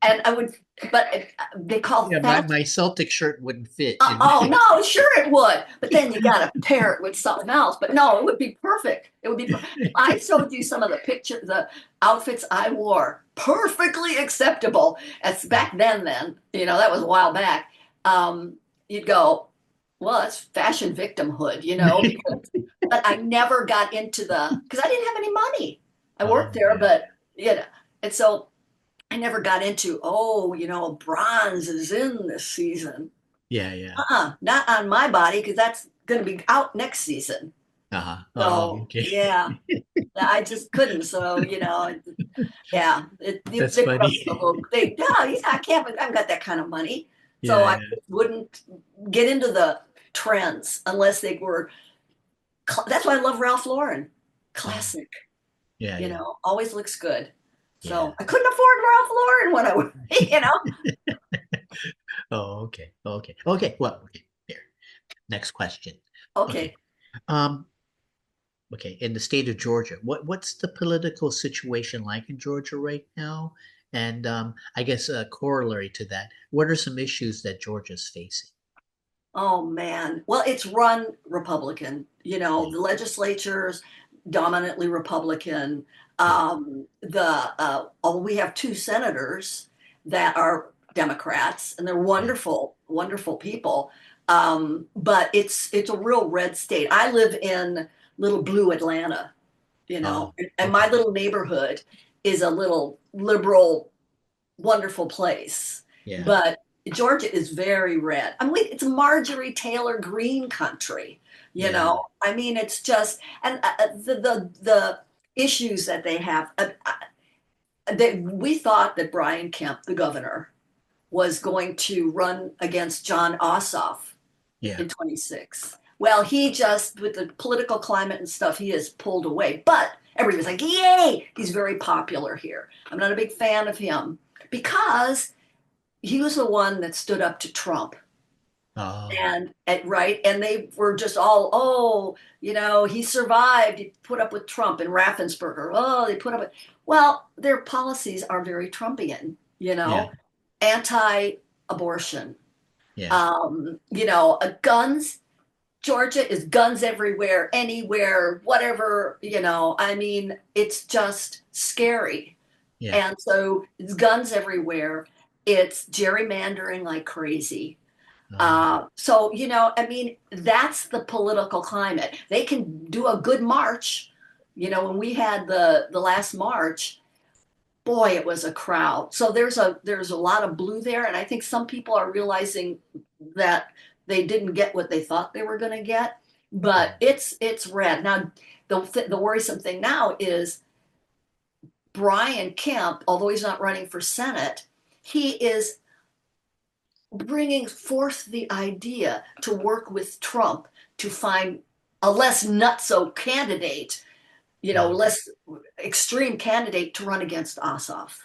B: and I would, but they call
A: Yeah, my,
B: fashion.
A: my Celtic shirt wouldn't fit in.
B: Oh no, sure it would, but then you got to pair it with something else. But no, it would be perfect. It would be. If I showed you some of the outfits I wore, perfectly acceptable. As back then, that was a while back. You'd go, well, that's fashion victimhood, but I never got into because I didn't have any money. I worked there,
A: Yeah.
B: but and so I never got into, bronze is in this season.
A: Yeah, yeah.
B: Not on my body because that's going to be out next season.
A: Uh-huh. Oh,
B: So
A: okay.
B: yeah, I just couldn't. So yeah,
A: That's
B: they put up
A: funny.
B: a little. I can't. I haven't got that kind of money, so
A: Yeah,
B: I
A: yeah.
B: wouldn't get into the trends unless they were. That's why I love Ralph Lauren,
A: Oh,
B: classic.
A: yeah, yeah.
B: Always looks good.
A: Yeah.
B: So I couldn't afford Ralph Lauren when I was,
A: Oh, okay. Okay. Okay. Well, okay. Here. Next question. Okay.
B: Okay.
A: Um, okay. In the state of Georgia, what's the political situation like in Georgia right now? And I guess a corollary to that, what are some issues that Georgia's facing?
B: Oh man. Well, it's run Republican.
A: Yeah.
B: The legislature's dominantly Republican.
A: Yeah.
B: We have two senators that are Democrats, and they're
A: Yeah.
B: wonderful, wonderful people. But it's a real red state. I live in little blue Atlanta,
A: Oh,
B: and my
A: okay.
B: little neighborhood is a little liberal wonderful place.
A: Yeah.
B: But Georgia is very red. I mean, it's Marjorie Taylor Greene country.
A: Yeah.
B: I mean, it's just and the issues that they have. We thought that Brian Kemp, the governor, was going to run against John Ossoff
A: Yeah.
B: in 26. Well, he just with the political climate and stuff, he has pulled away. But Everybody was like, yay! He's very popular here. I'm not a big fan of him because he was the one that stood up to Trump.
A: Oh,
B: And they were just all, oh, he survived. He put up with Trump and Raffensperger. Oh, they put up with, well, their policies are very Trumpian,
A: yeah,
B: anti-abortion,
A: yeah,
B: guns. Georgia is guns everywhere, anywhere, whatever, I mean, it's just scary.
A: yeah.
B: And so it's guns everywhere. It's gerrymandering like crazy.
A: Oh,
B: I mean, that's the political climate. They can do a good march. When we had the last march, boy, it was a crowd. So there's a lot of blue there, and I think some people are realizing that they didn't get what they thought they were going to get. But it's red. Now, the worrisome thing now is Brian Kemp, although he's not running for Senate, he is bringing forth the idea to work with Trump to find a less nutso candidate,
A: oh,
B: less extreme candidate to run against Ossoff.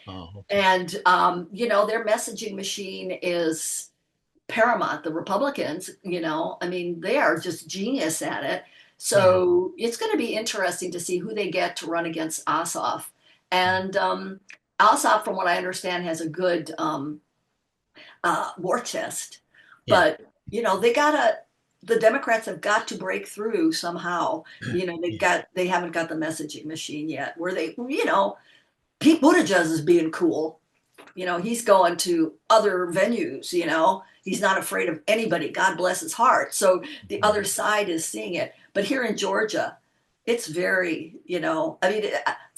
A: oh, okay.
B: And, their messaging machine is paramount. The Republicans, I mean, they are just genius at it.
A: Yeah.
B: So it's going to be interesting to see who they get to run against Ossoff. And Ossoff, from what I understand, has a good war chest.
A: Yeah.
B: But, the Democrats have got to break through somehow.
A: Yeah.
B: They haven't got the messaging machine yet where Pete Buttigieg is being cool. He's going to other venues, he's not afraid of anybody. God bless his heart. So the other side is seeing it. But here in Georgia, it's very, I mean,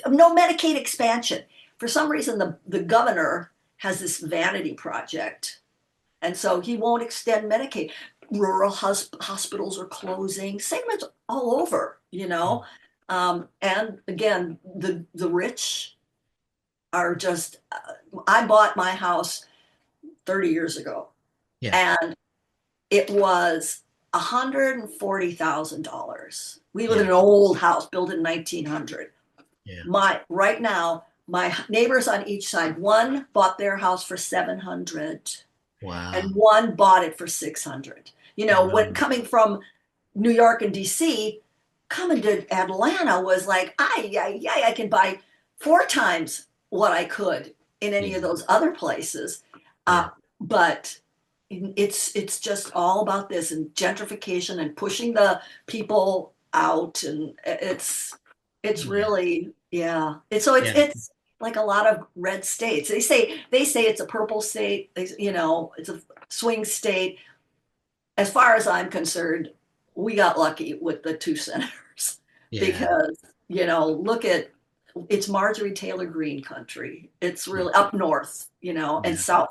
B: no Medicaid expansion. For some reason, the governor has this vanity project. And so he won't extend Medicaid. Rural hospitals are closing. Same as all over, and again, the rich are just. I bought my house 30 years ago,
A: Yeah.
B: and it was $140,000. We live in
A: Yeah.
B: an old house built in 1900.
A: Yeah.
B: Right now, my neighbors on each side, one bought their house for 700 and
A: Wow.
B: one bought it for 600. When
A: Wow.
B: coming from New York and DC, coming to Atlanta was like, I can buy 4 times what I could in any of
A: Yeah.
B: those other places.
A: Yeah.
B: But it's just all about this and gentrification and pushing the people out, and it's
A: Yeah.
B: really, yeah. It's
A: Yeah.
B: like a lot of red states. They say it's a purple state. It's a swing state. As far as I'm concerned, we got lucky with the 2 senators
A: Yeah.
B: because, look at it's Marjorie Taylor Greene country. It's
A: Yeah.
B: really up north, and
A: Yeah.
B: south.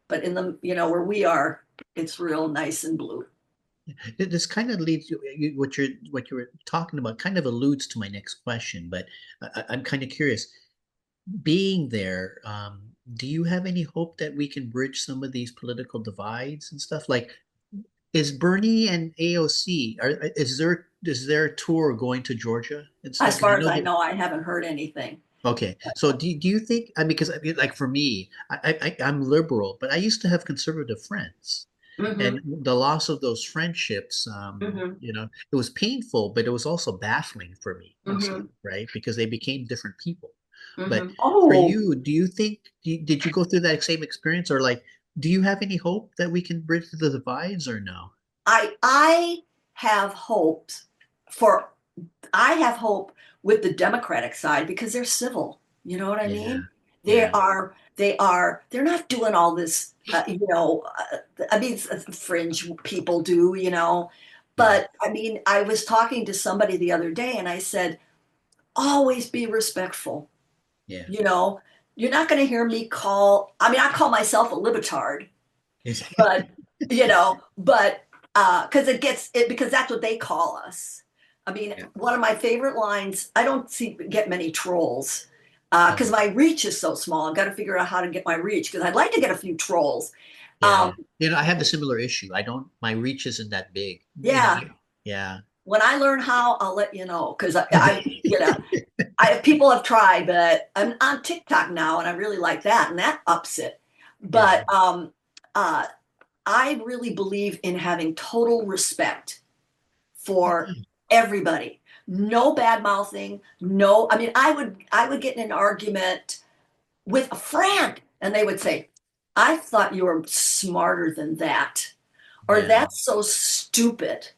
B: But in the, where we are, it's real nice and blue.
A: This kind of leads what you were talking about kind of alludes to my next question, but I'm kind of curious. Being there, do you have any hope that we can bridge some of these political divides and stuff? Like, is Bernie and AOC is there a tour going to Georgia and stuff?
B: As
A: Because I
B: far as
A: know
B: I
A: that.
B: know, I haven't heard anything.
A: Okay, so do you think? I mean, because like for me, I'm liberal, but I used to have conservative friends, and
B: Hmm.
A: the loss of those friendships,
B: Hmm.
A: it was painful, but it was also baffling for me mostly,
B: Hmm.
A: right? Because they became different people. But
B: Hmm.
A: for
B: Oh,
A: you, do you think did you go through that same experience, or like, do you have any hope that we can bridge the divides, or no?
B: I have hopes for I have hope with the Democratic side because they're civil. You know what I
A: Yeah,
B: mean?
A: yeah,
B: They're not doing all this, I mean, fringe people do,
A: yeah,
B: but I mean, I was talking to somebody the other day and I said, always be respectful.
A: yeah.
B: You know, you're not going to hear me I mean, I call myself a libetard, but but because because that's what they call us. I mean,
A: Yeah.
B: one of my favorite lines. I don't get many trolls because
A: Oh,
B: my reach is so small. I've got to figure out how to get my reach because I'd like to get a few trolls.
A: yeah.
B: Um,
A: I have the similar issue. I don't, my reach isn't that big.
B: yeah,
A: Yeah.
B: when I learn how, I'll let you know, because people have tried, but I'm on TikTok now, and I really like that, and that ups it.
A: Yeah.
B: But uh, I really believe in having total respect for everybody. No bad mouthing. No, I mean, I would get in an argument with a friend, and they would say, "I thought you were smarter than that," or
A: Yeah.
B: "That's so stupid,"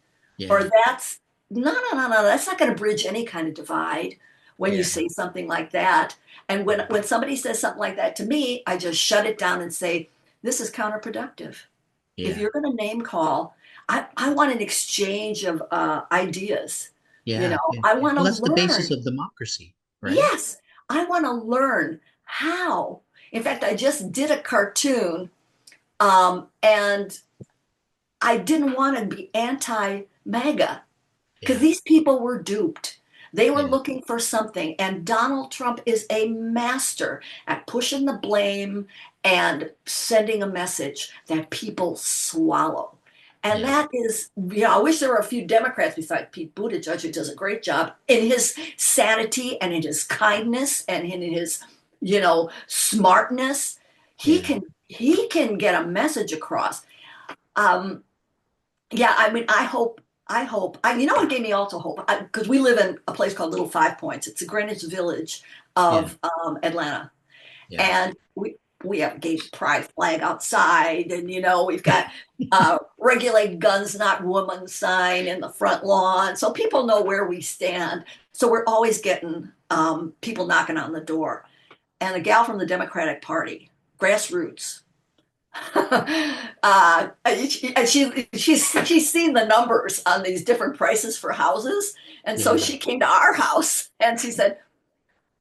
B: or
A: Yeah.
B: "That's no. That's not going to bridge any kind of divide when you
A: Yeah.
B: say something like that." And when somebody says something like that to me, I just shut it down and say, "This is counterproductive. If
A: Yeah.
B: you're going to name call, I want an exchange of ideas.
A: Yeah. Yeah.
B: I want to
A: Well, that's the basis
B: learn.
A: of democracy, right?
B: Yes, I want to learn how. In fact, I just did a cartoon, and I didn't want to be anti-MAGA because
A: Yeah.
B: these people were duped. They were
A: Yeah.
B: looking for something, and Donald Trump is a master at pushing the blame and sending a message that people swallow. And
A: Yeah.
B: that is, I wish there were a few Democrats besides Pete Buttigieg who does a great job in his sanity and in his kindness and in his, smartness. He
A: Yeah.
B: can he can get a message across. Um, yeah, I mean, you know what gave me also hope? Because we live in a place called Little Five Points. It's a Greenwich Village
A: Yeah.
B: of Atlanta.
A: Yeah.
B: And we have a gay pride flag outside. And, we've got regulate guns, not women sign in the front lawn. So people know where we stand. So we're always getting people knocking on the door. And a gal from the Democratic Party, grassroots, she's seen the numbers on these different prices for houses, and so
A: Yeah.
B: she came to our house and she said,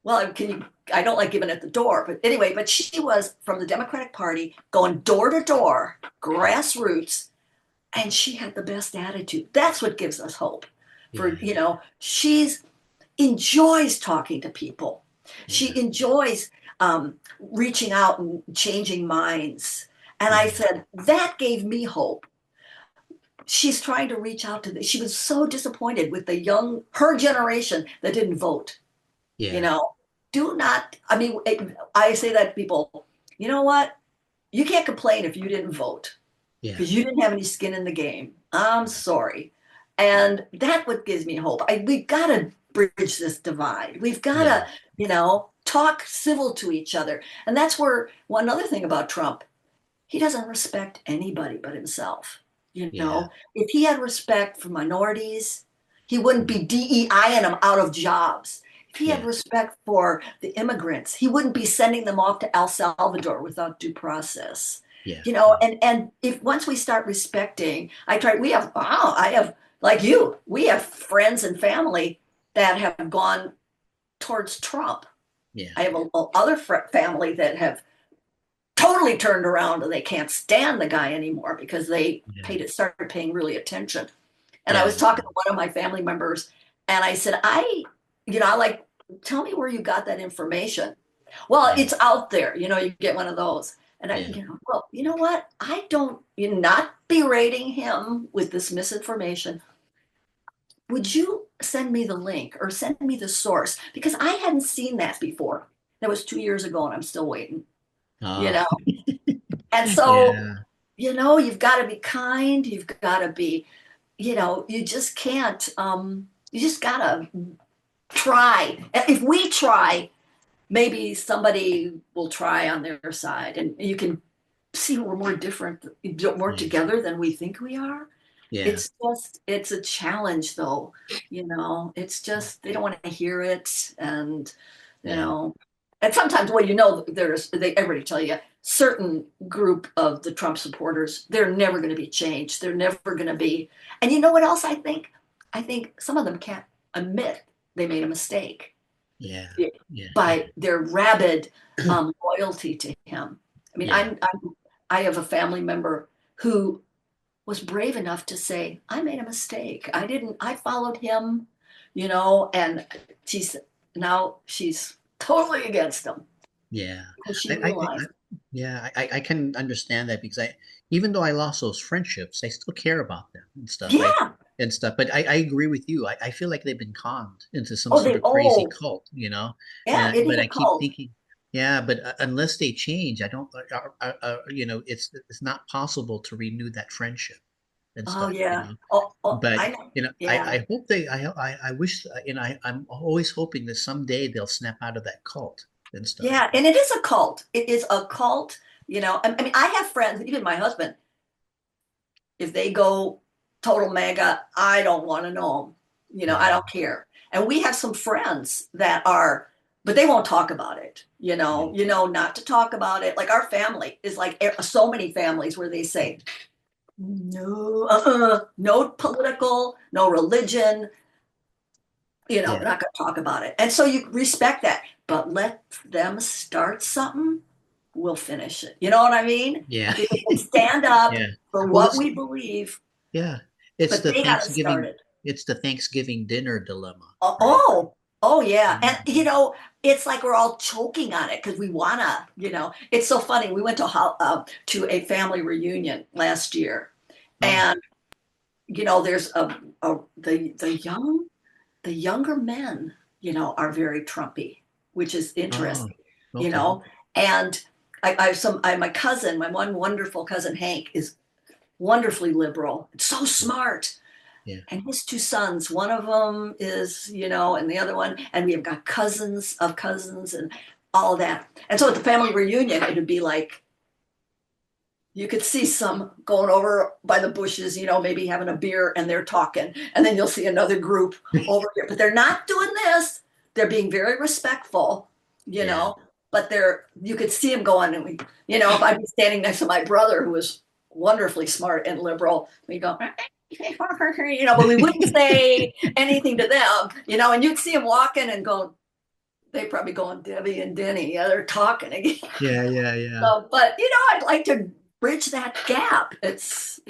B: "Well, can you? I don't like giving at the door, but anyway." But she was from the Democratic Party, going door to door, grassroots, and she had the best attitude. That's what gives us hope. For
A: Yeah.
B: she's enjoys talking to people. She
A: Yeah.
B: enjoys reaching out and changing minds. And I
A: Yeah.
B: said, that gave me hope. She's trying to reach out to she was so disappointed with her generation that didn't vote. You
A: Yeah.
B: know, do not, I mean, I say that to people, you know what? You can't complain if you didn't vote
A: Yeah.
B: because you didn't have any skin in the game. I'm sorry. And that's what gives me hope. We've got to bridge this divide. We've got
A: Yeah.
B: to, talk civil to each other. And that's where one other thing about Trump, he doesn't respect anybody but himself.
A: Yeah.
B: If he had respect for minorities, he wouldn't be DEIing them out of jobs. If he had
A: Yeah.
B: respect for the immigrants, he wouldn't be sending them off to El Salvador without due process.
A: Yeah.
B: And if once we start respecting, I have like you, we have friends and family that have gone towards Trump.
A: Yeah.
B: I have other family that have totally turned around and they can't stand the guy anymore because they
A: Yeah.
B: started paying really attention. And I
A: Yeah.
B: was talking to one of my family members, and I said, I like, tell me where you got that information. Well,
A: Yeah.
B: it's out there, you get one of those. And
A: Yeah.
B: well, you know what? I don't, you're not berating him with this misinformation. Would you send me the link or send me the source? Because I hadn't seen that before. That was 2 years ago, and I'm still waiting, you
A: Uh,
B: know? And so,
A: yeah.
B: you've got to be kind. You've got to be, you just can't, you just got to try. If we try, maybe somebody will try on their side. And you can see we're more different, more
A: Yeah.
B: together than we think we are.
A: Yeah.
B: It's a challenge though, it's just, they don't want to hear it. And, you
A: Yeah.
B: know, and sometimes, well, everybody tell you certain group of the Trump supporters, they're never going to be changed. They're never going to be. And you know what else I think? I think some of them can't admit they made a mistake
A: Yeah. Yeah.
B: by their rabid loyalty to him. I mean,
A: Yeah.
B: I have a family member who was brave enough to say, I made a mistake. I followed him, and she's totally against him
A: Yeah.
B: because she
A: I think
B: realized.
A: Yeah, I can understand that because even though I lost those friendships, I still care about them and stuff.
B: Yeah.
A: But I agree with you. I feel like they've been conned into some
B: Oh,
A: sort
B: they,
A: of crazy
B: oh,
A: cult, you know?
B: yeah, it is
A: But
B: a
A: I keep
B: cult.
A: thinking, yeah, but unless they change, I don't, it's not possible to renew that friendship and
B: Oh,
A: stuff,
B: yeah. Oh, oh,
A: But
B: I know. Yeah.
A: I hope I wish, I'm always hoping that someday they'll snap out of that cult and stuff.
B: Yeah. And it is a cult. It is a cult. I mean, I have friends, even my husband, if they go total mega, I don't want to know them. I
A: Yeah,
B: don't care. And we have some friends that are, but they won't talk about it.
A: yeah,
B: Not to talk about it. Like our family is like so many families where they say, no, no political, no religion, we're
A: yeah,
B: not going to talk about it. And so you respect that, but let them start something, we'll finish it. You know what I mean?
A: yeah,
B: We can stand up
A: yeah.
B: for
A: Well,
B: what we believe,
A: yeah, it's
B: but
A: the
B: they got to start it.
A: Thanksgiving dinner dilemma,
B: Oh,
A: right?
B: oh yeah. And,
A: Mhm.
B: it's like we're all choking on it because we want to, it's so funny. We went to a family reunion last year,
A: Oh,
B: and, there's the younger men, are very Trumpy, which is
A: oh,
B: interesting, you
A: okay,
B: know. And my cousin, my one wonderful cousin Hank, is wonderfully liberal, so smart.
A: yeah,
B: And his two sons, one of them is, and the other one, and we have got cousins of cousins and all that. And so at the family reunion, it would be like you could see some going over by the bushes, maybe having a beer and they're talking. And then you'll see another group over here, but they're not doing this. They're being very respectful, you
A: yeah,
B: know, but you could see them going. And if I'd be standing next to my brother, who was wonderfully smart and liberal, we go, but we wouldn't say anything to them, and you'd see them walking and going, they probably going, Debbie and Denny. Yeah, they're talking again.
A: yeah, yeah, yeah,
B: So, but I'd like to bridge that gap. It's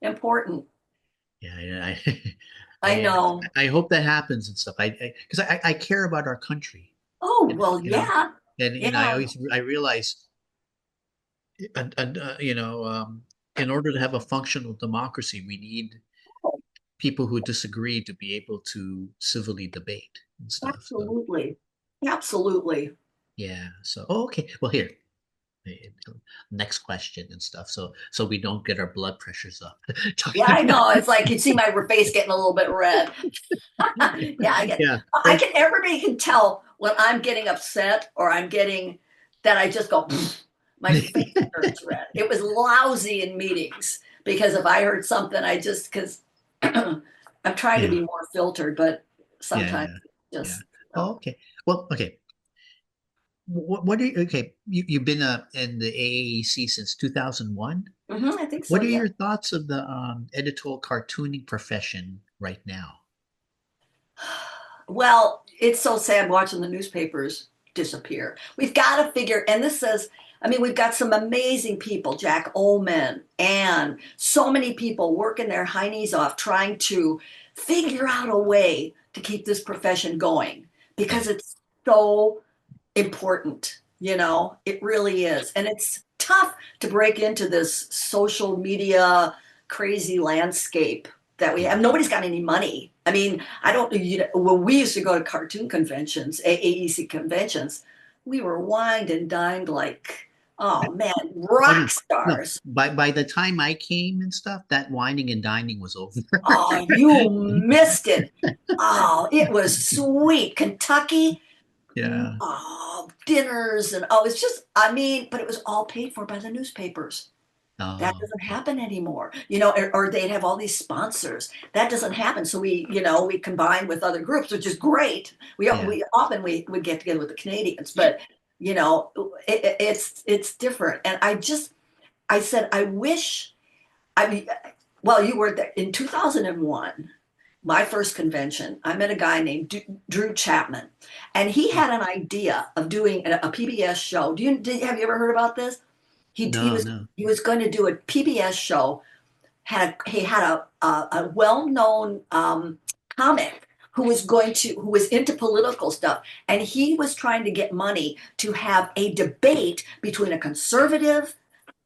B: important.
A: yeah, yeah.
B: I know.
A: I hope that happens and stuff. Because I care about our country,
B: Oh,
A: and
B: well, yeah.
A: I
B: Yeah.
A: always I realize, in order to have a functional democracy, we need people who disagree to be able to civilly debate and stuff. So
B: Absolutely. Absolutely.
A: yeah. So okay. Well, here, next question and stuff. So we don't get our blood pressures up.
B: Yeah,
A: Talking
B: I
A: about
B: know. It's like you see my face getting a little bit red. Yeah,
A: yeah.
B: I
A: Well,
B: can, everybody can tell when I'm getting upset or I'm getting that I just go, my face turns red. It was lousy in meetings because if I heard something, because I'm trying to
A: yeah.
B: be more filtered, but
A: Yeah.
B: sometimes
A: Yeah. Yeah.
B: just,
A: Oh, okay. Well, okay. What are you, okay? You've been in the AAEC since 2001.
B: I think so,
A: What are
B: yeah.
A: your thoughts of the editorial cartooning profession right now?
B: Well, it's so sad watching the newspapers disappear. We've got to figure, and this says, I mean, we've got some amazing people, Jack Ullman, and so many people working their heinies off trying to figure out a way to keep this profession going
A: Yeah.
B: because it's so important, it really is. And it's tough to break into this social media crazy landscape that we
A: Yeah.
B: have. Nobody's got any money. I mean, I don't, when we used to go to cartoon conventions, AAEC conventions, we were wined and dined like, oh man,
A: Oh
B: rock
A: no, no.
B: stars.
A: By the time I came and stuff, that whining and dining was over.
B: Oh, you missed it. Oh, it was sweet. Kentucky,
A: Yeah.
B: dinners and oh, it's just, I mean, but it was all paid for by the newspapers. That
A: Oh,
B: doesn't
A: okay.
B: happen anymore, or they'd have all these sponsors. That doesn't happen. So we combine with other groups, which is great.
A: Yeah.
B: We often we would get together with the Canadians, but you know, it's different. And I said, I wish, I mean, well, you were there in 2001, my first convention. I met a guy named Drew Chapman, and he had an idea of doing a PBS show. Have you ever heard about this? He
A: No,
B: was
A: no.
B: he was going to do a PBS show. He had a well known comic who was into political stuff. And he was trying to get money to have a debate between a conservative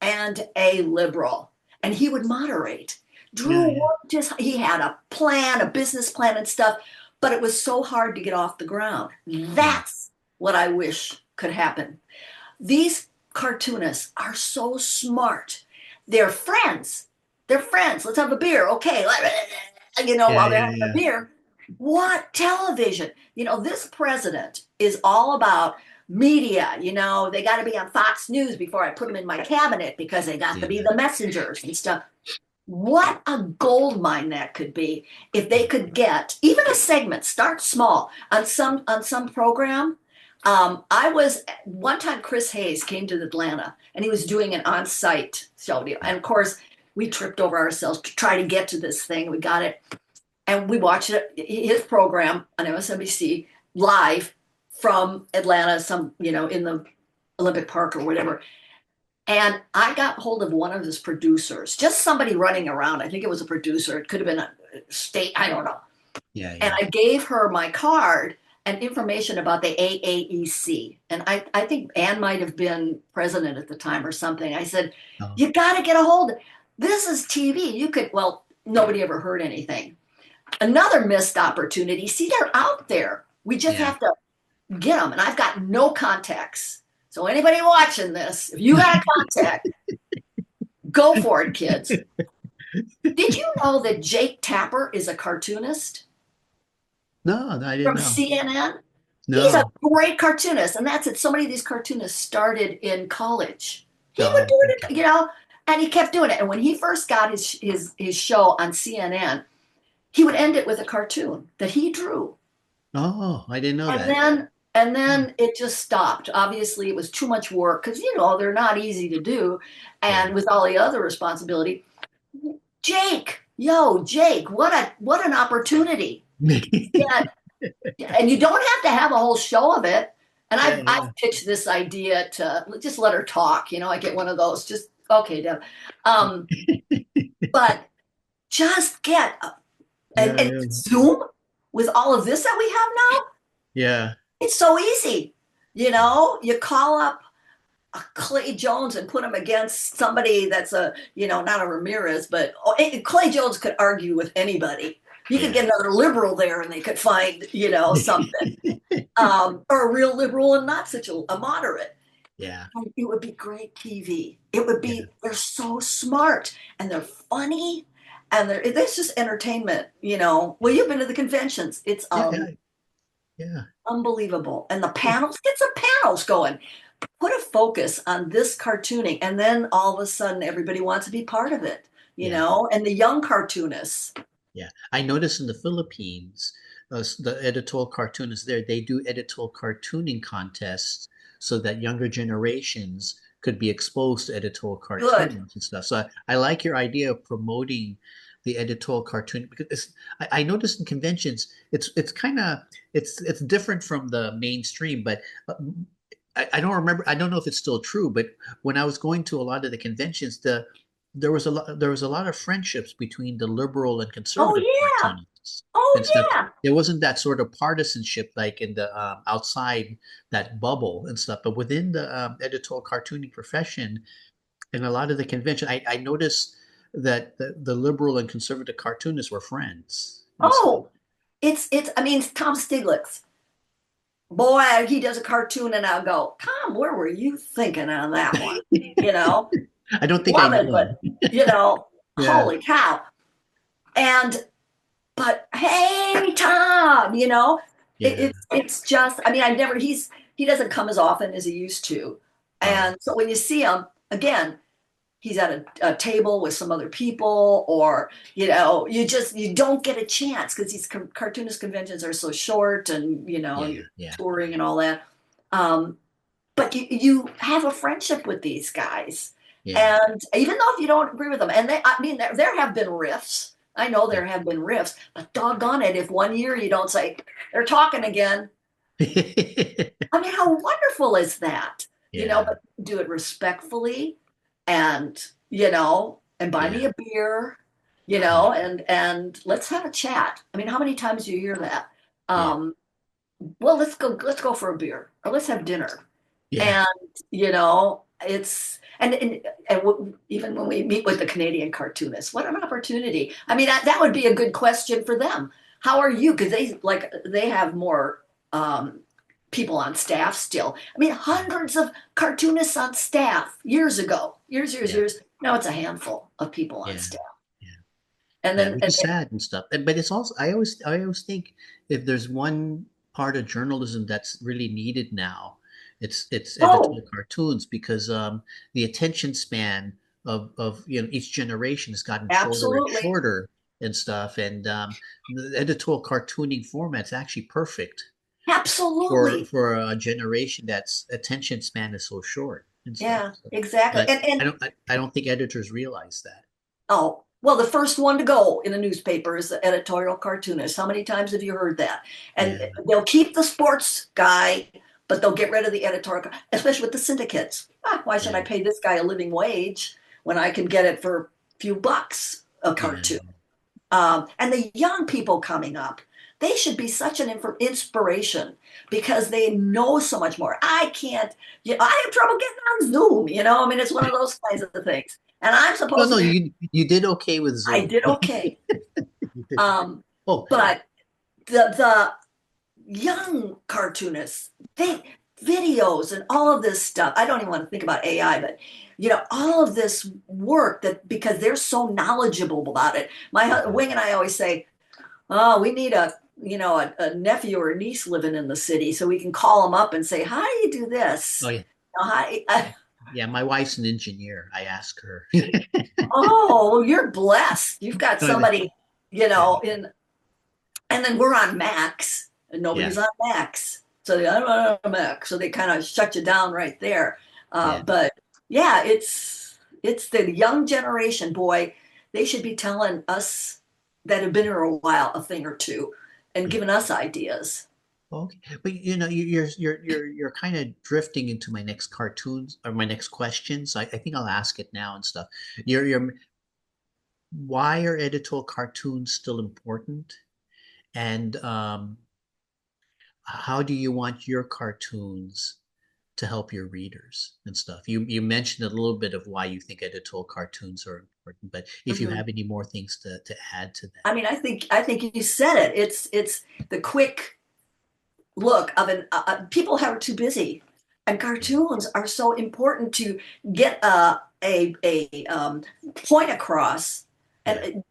B: and a liberal. And he would moderate.
A: Yeah,
B: Drew
A: yeah.
B: he had a plan, a business plan and stuff, but it was so hard to get off the ground.
A: Yeah.
B: That's what I wish could happen. These cartoonists are so smart. They're friends. They're friends. Let's have a beer. Okay.
A: Yeah,
B: While they're
A: yeah,
B: having a
A: yeah.
B: beer. What television? This president is all about media. They got to be on Fox News before I put them in my cabinet because they got to be
A: Yeah.
B: the messengers and stuff. What a gold mine that could be if they could get even a segment, start small on some program. I was one time Chris Hayes came to Atlanta and he was doing an on-site show, and of course we tripped over ourselves to try to get to this thing. We got it, and we watched his program on MSNBC live from Atlanta, in the Olympic Park or whatever. And I got hold of one of his producers, just somebody running around. I think it was a producer. It could have been a state, I don't know.
A: Yeah,
B: And
A: yeah.
B: I gave her my card and information about the AAEC. And I think Ann might have been president at the time or something. I said,
A: Oh,
B: you got to get a hold of this. Is TV. Nobody ever heard anything. Another missed opportunity. See, they're out there. We just
A: yeah.
B: have to get them. And I've got no contacts. So anybody watching this, if you got a contact, go for it, kids. Did you know that Jake Tapper is a cartoonist
A: No, I didn't
B: from
A: know.
B: CNN? He's a
A: No.
B: great cartoonist, and that's it. So many of these cartoonists started in college. He would
A: Oh,
B: do
A: okay.
B: it, and he kept doing it. And when he first got his show on CNN, he would end it with a cartoon that he drew.
A: Oh, I didn't know
B: And
A: that.
B: then and
A: Hmm.
B: then it just stopped. Obviously, it was too much work because they're not easy to do,
A: Yeah.
B: and with all the other responsibility. Jake, what an opportunity. Yeah, and you don't have to have a whole show of it. And
A: Yeah,
B: I've
A: yeah.
B: pitched this idea to just let her talk. I get one of those. Just okay, Deb. Um, but just get
A: Yeah,
B: and
A: yeah.
B: Zoom with all of this that we have now.
A: Yeah.
B: It's so easy. You call up Clay Jones and put him against somebody that's not a Ramirez, but Clay Jones could argue with anybody. You could
A: Yeah.
B: get another liberal there and they could find, something, or a real liberal and not such a moderate.
A: Yeah.
B: And it would be great TV. It would
A: Yeah.
B: be, they're so smart and they're funny and it's just entertainment, Well, you've been to the conventions. It's
A: Yeah. Yeah. Yeah.
B: unbelievable. And the panels, get some panels going. Put a focus on this cartooning, and then all of a sudden everybody wants to be part of it,
A: Yeah.
B: and the young cartoonists.
A: Yeah. I noticed in the Philippines, the editorial cartoonists there, they do editorial cartooning contests so that younger generations could be exposed to editorial
B: Good.
A: cartoons and stuff. So I like your idea of promoting the editorial cartoon because I noticed in conventions it's kind of it's different from the mainstream, but I don't remember. I don't know if it's still true, but when I was going to a lot of the conventions, there was a lot of friendships between the liberal and
B: Oh
A: conservative
B: yeah.
A: cartoonists and
B: Oh
A: stuff.
B: yeah.
A: There wasn't that sort of partisanship like in the outside that bubble and stuff. But within the editorial cartooning profession, in a lot of the convention, I noticed that the liberal and conservative cartoonists were friends and stuff.
B: Oh, it's. I mean, Tom Stiglitz. Boy, he does a cartoon, and I'll go, Tom, where were you thinking on that one? You know,
A: I don't think I
B: Love
A: know
B: it, but
A: him. Yeah,
B: holy cow! And but hey, Tom,
A: yeah.
B: it's just. I mean, he doesn't come as often as he used to,
A: Oh,
B: and so when you see him again, he's at a table with some other people, or you don't get a chance because these cartoonist conventions are so short, and
A: yeah,
B: you're
A: yeah,
B: touring and all that. Um, but you have a friendship with these guys,
A: yeah,
B: and even though if you don't agree with them, and I mean, there have been rifts. I know
A: yeah.
B: there have been rifts, but doggone it, if one year you don't say they're talking again, I mean, how wonderful is that?
A: Yeah,
B: But do it respectfully, and and buy
A: yeah,
B: me a beer,
A: yeah,
B: and let's have a chat. I mean, how many times do you hear that?
A: Yeah.
B: Um, well, let's go for a beer or let's have dinner.
A: Yeah.
B: And it's even when we meet with the Canadian cartoonists, what an opportunity. I mean, that would be a good question for them. How are you? Because they have more people on staff still. I mean, hundreds of cartoonists on staff years ago,
A: Yeah.
B: years. Now it's a handful of people on
A: Yeah.
B: staff.
A: Yeah.
B: And
A: Yeah.
B: then,
A: Which is sad and stuff. But it's also I always think if there's one part of journalism that's really needed now, it's
B: oh,
A: editorial cartoons because the attention span of each generation has gotten shorter and
B: absolutely,
A: shorter and stuff. And the editorial cartooning format's actually perfect for
B: absolutely.
A: for a generation that's attention span is so short and stuff.
B: Yeah,
A: So,
B: exactly.
A: but I don't think editors realize that.
B: Oh, well, the first one to go in a newspaper is the editorial cartoonist. How many times have you heard that? And
A: Yeah.
B: they'll keep the sports guy, but they'll get rid of the editorial, especially with the syndicates. Why should I
A: Yeah.
B: pay this guy a living wage when I can get it for a few bucks a
A: Yeah.
B: cartoon? And the young people coming up, they should be such an inspiration because they know so much more. I can't, I have trouble getting on Zoom, I mean, it's one of those kinds of things. And I'm
A: No,
B: supposed
A: no,
B: to be,
A: you did okay with
B: I
A: Zoom.
B: did okay.
A: You did.
B: Um,
A: Oh,
B: but the young cartoonists, they videos and all of this stuff. I don't even want to think about AI, but all of this work that because they're so knowledgeable about it. Wing and I always say, oh, we need a nephew or niece living in the city so we can call them up and say, how do you do
A: oh
B: this?
A: yeah, yeah. My wife's an engineer. I ask her.
B: Oh, well, you're blessed. You've got
A: Oh, yeah,
B: somebody, in, and then we're on Max and
A: yeah,
B: nobody's on Max. So I don't on Max. So they kind of shut you down right there.
A: yeah.
B: But yeah, it's the young generation, boy. They should be telling us that have been here a while a thing or two and
A: Yeah.
B: giving us ideas.
A: Okay, but you're kind of drifting into my next cartoons or my next questions. I think I'll ask it now and stuff. You're why are editorial cartoons still important? And how do you want your cartoons to help your readers and stuff? You mentioned a little bit of why you think editorial cartoons are important, but if you
B: Mhm.
A: have any more things to add to that.
B: I mean, I think you said it. It's the quick look of an people are too busy, and
A: Yeah,
B: cartoons are so important to get a point across,
A: yeah,
B: and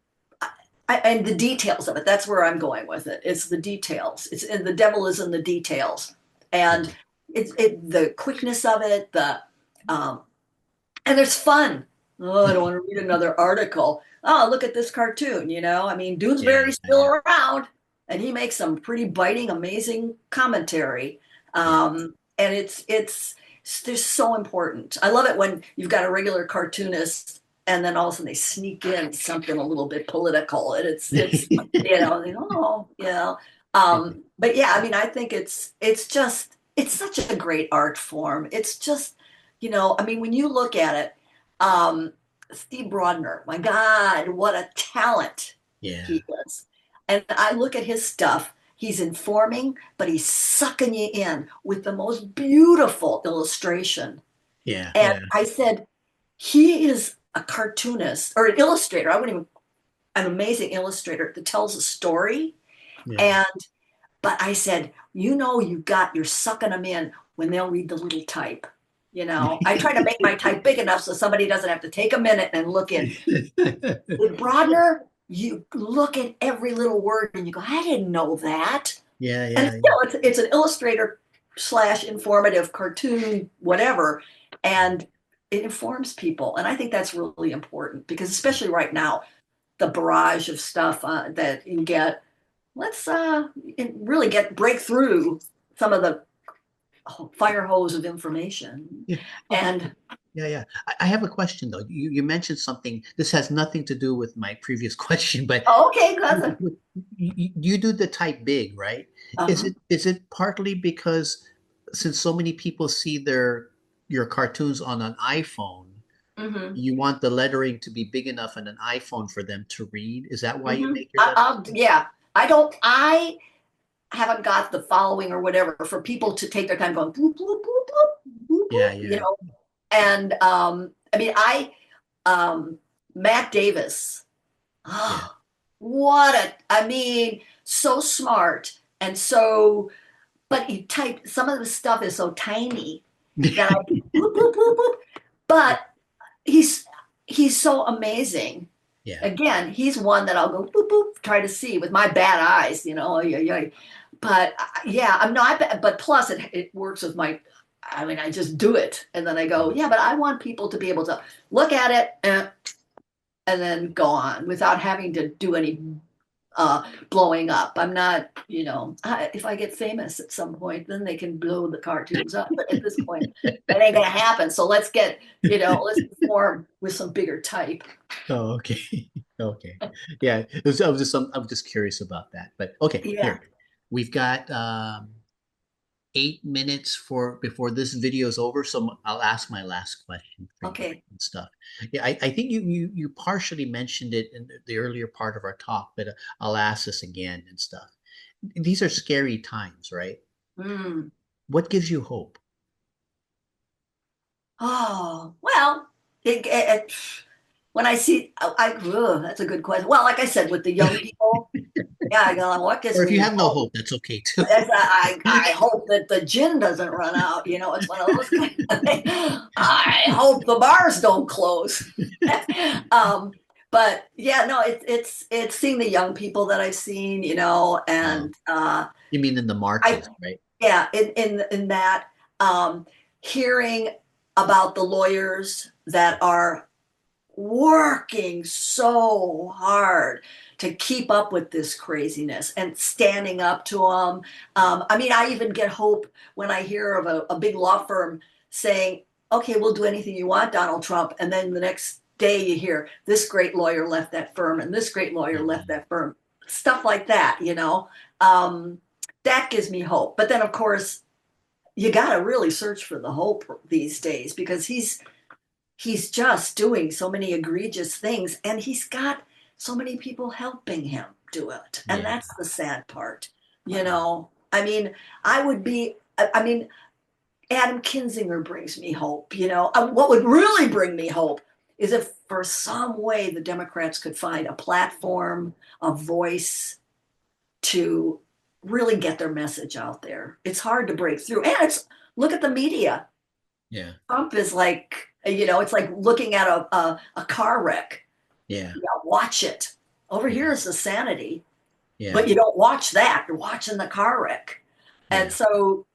B: and the details of it. That's where I'm going with it. It's the details. It's and the devil is in the details, and
A: yeah.
B: the quickness of it. The um, and there's fun. Oh, I don't want to read another article. Oh, look at this cartoon. I mean,
A: Yeah,
B: Doonesbury's
A: yeah,
B: still around, and he makes some pretty biting, amazing commentary.
A: yeah,
B: And it's they're so important. I love it when you've got a regular cartoonist, and then all of a sudden they sneak in something a little bit political, and it's oh yeah. But yeah, I mean, I think it's such a great art form. It's just I mean, when you look at it, um, Steve Broadner, my God, what a talent
A: yeah,
B: he is. And I look at his stuff. He's informing, but he's sucking you in with the most beautiful illustration.
A: yeah,
B: And
A: yeah,
B: I said, he is a cartoonist or an illustrator. I wouldn't even, an amazing illustrator that tells a story.
A: yeah.
B: And, but I said, you're sucking them in when they'll read the little type. I try to make my type big enough so somebody doesn't have to take a minute and look in. With Broadner, you look at every little word and you go, I didn't know that.
A: Yeah,
B: And
A: yeah,
B: still, it's an illustrator slash informative cartoon, whatever, and it informs people. And I think that's really important because, especially right now, the barrage of stuff that you get, let's really break through some of the fire hose of information.
A: yeah. Oh,
B: And
A: yeah, yeah. I have a question though. You mentioned something. This has nothing to do with my previous question, but
B: oh, okay, good.
A: you do the type big, right? Is
B: Uh-huh.
A: it partly because since so many people see your cartoons on an iPhone,
B: Mm-hmm.
A: you want the lettering to be big enough on an iPhone for them to read? Is that why you
B: Mm-hmm.
A: make your lettering?
B: Yeah, I don't. haven't got the following or whatever for people to take their time going boop, boop, boop, boop, boop,
A: Yeah,
B: boop,
A: yeah,
B: and I mean, Matt Davis,
A: yeah,
B: oh, I mean, so smart and so, but he typed, some of the stuff is so tiny that I boop, boop, boop, boop, but he's, he's so amazing.
A: yeah.
B: Again, he's one that I'll go boop boop try to see with my bad eyes, Yeah, yeah. But yeah, I'm not. But plus, it works with my. I mean, I just do it, and then I go, yeah. But I want people to be able to look at it and then go on without having to do any blowing up. I'm not, if I get famous at some point, then they can blow the cartoons up. But at this point, that ain't gonna happen. So let's perform with some bigger type.
A: Oh, okay. Okay. Yeah. I was just curious about that. But okay,
B: Yeah.
A: here. We've got 8 minutes for before this video is over, so I'll ask my last question for you
B: Okay.
A: and stuff. Yeah, I think you partially mentioned it in the earlier part of our talk, but I'll ask this again and stuff. These are scary times, right?
B: Mm.
A: What gives you hope?
B: Oh, well, when I see, that's a good question. Well, like I said, with the young people, yeah, I go, what gives
A: Or if you
B: me
A: have no
B: hope?
A: hope, that's okay too.
B: I hope that the gin doesn't run out. It's one of those kind of things. I hope the bars don't close. um, but yeah, no, it's seeing the young people that I've seen,
A: Oh,
B: and
A: you mean in the
B: I
A: marches, right?
B: yeah, in that hearing about the lawyers that are working so hard to keep up with this craziness and standing up to them. I mean, I even get hope when I hear of a big law firm saying, okay, we'll do anything you want, Donald Trump. And then the next day you hear this great lawyer left that firm and this great lawyer left
A: Mhm.
B: that firm. Stuff like that. Um, that gives me hope. But then, of course, you got to really search for the hope these days because he's just doing so many egregious things and he's got so many people helping him do it, and
A: Yeah.
B: that's the sad part. I mean, I mean, Adam Kinzinger brings me hope. What would really bring me hope is if for some way the Democrats could find a platform, a voice to really get their message out there. It's hard to break through, and it's look at the media.
A: Yeah.
B: Trump is like, it's like looking at a car wreck.
A: Yeah.
B: Watch it. Over
A: Yeah.
B: here is the sanity,
A: Yeah.
B: but you don't watch that. You're watching the car wreck. And
A: Yeah.
B: so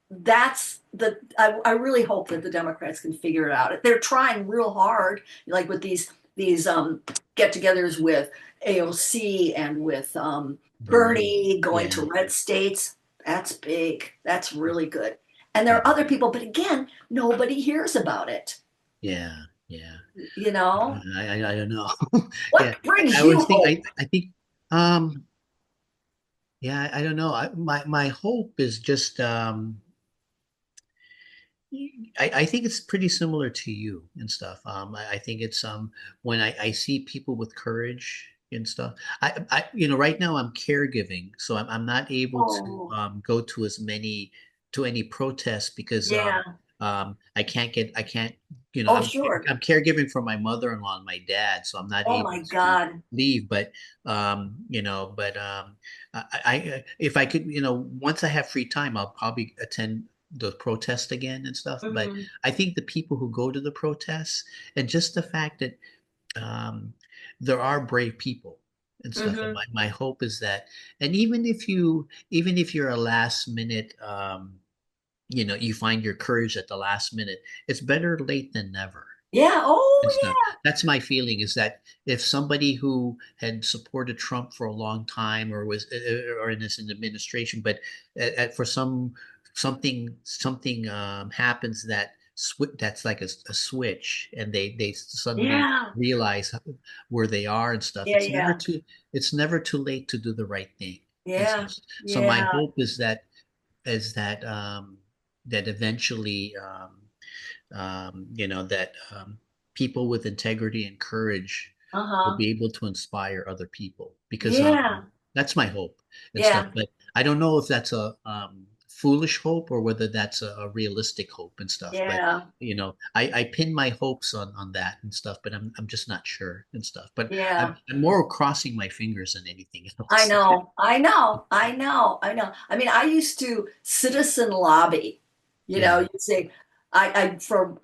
B: I really hope that the Democrats can figure it out. They're trying real hard, like with these get-togethers with AOC and with
A: Bernie.
B: Bernie going
A: Yeah.
B: to red states. That's big. That's really good. And there are other people, but again, nobody hears about it.
A: Yeah. Yeah.
B: You know,
A: I don't know. Yeah.
B: what brings
A: I
B: you
A: always think
B: hope?
A: I think um yeah, I don't know. My hope is just I think it's pretty similar to you and stuff. I think it's when I see people with courage and stuff. Right now I'm caregiving, so I'm not able to
B: Oh,
A: go to any protests because
B: yeah.
A: I can't
B: Oh, sure.
A: I'm caregiving for my mother-in-law and my dad, so I'm not
B: Oh
A: able
B: my
A: to
B: God.
A: leave. But if I could, once I have free time, I'll probably attend the protest again and stuff. But
B: Hmm.
A: I think the people who go to the protests and just the fact that um, there are brave people and stuff. And
B: Hmm.
A: my hope is that, and even if you're a last minute, you find your courage at the last minute, it's better late than never
B: Yeah.
A: and
B: Oh,
A: stuff.
B: yeah.
A: That's my feeling is that if somebody who had supported Trump for a long time or was or in this administration, but for something happens that's like a switch, and they suddenly
B: Yeah.
A: realize where they are and stuff.
B: Yeah. Yeah.
A: It's never too late to do the right thing and
B: Yeah.
A: stuff. So my
B: Yeah.
A: hope is that eventually that people with integrity and courage will
B: Uh-huh.
A: be able to inspire other people because
B: Yeah.
A: That's my hope and stuff.
B: Yeah,
A: But I don't know if that's a foolish hope or whether that's a realistic hope and stuff. But
B: yeah,
A: I pin my hopes on that and stuff. But I'm just not sure and stuff. But
B: yeah.
A: I'm more crossing my fingers than anything
B: I
A: else.
B: know, I know, I know, I know. I mean, I used to citizen lobby.
A: Yeah,
B: You'd say, I for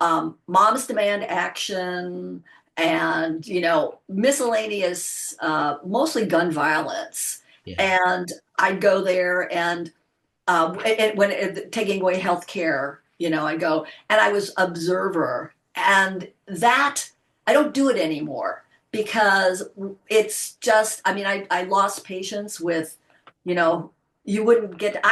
B: Moms Demand Action and miscellaneous, mostly gun violence.
A: yeah.
B: And I'd go there and when taking away health care, I go and I was observer, and that I don't do it anymore because it's just. I mean, I lost patience with, you know, you wouldn't get.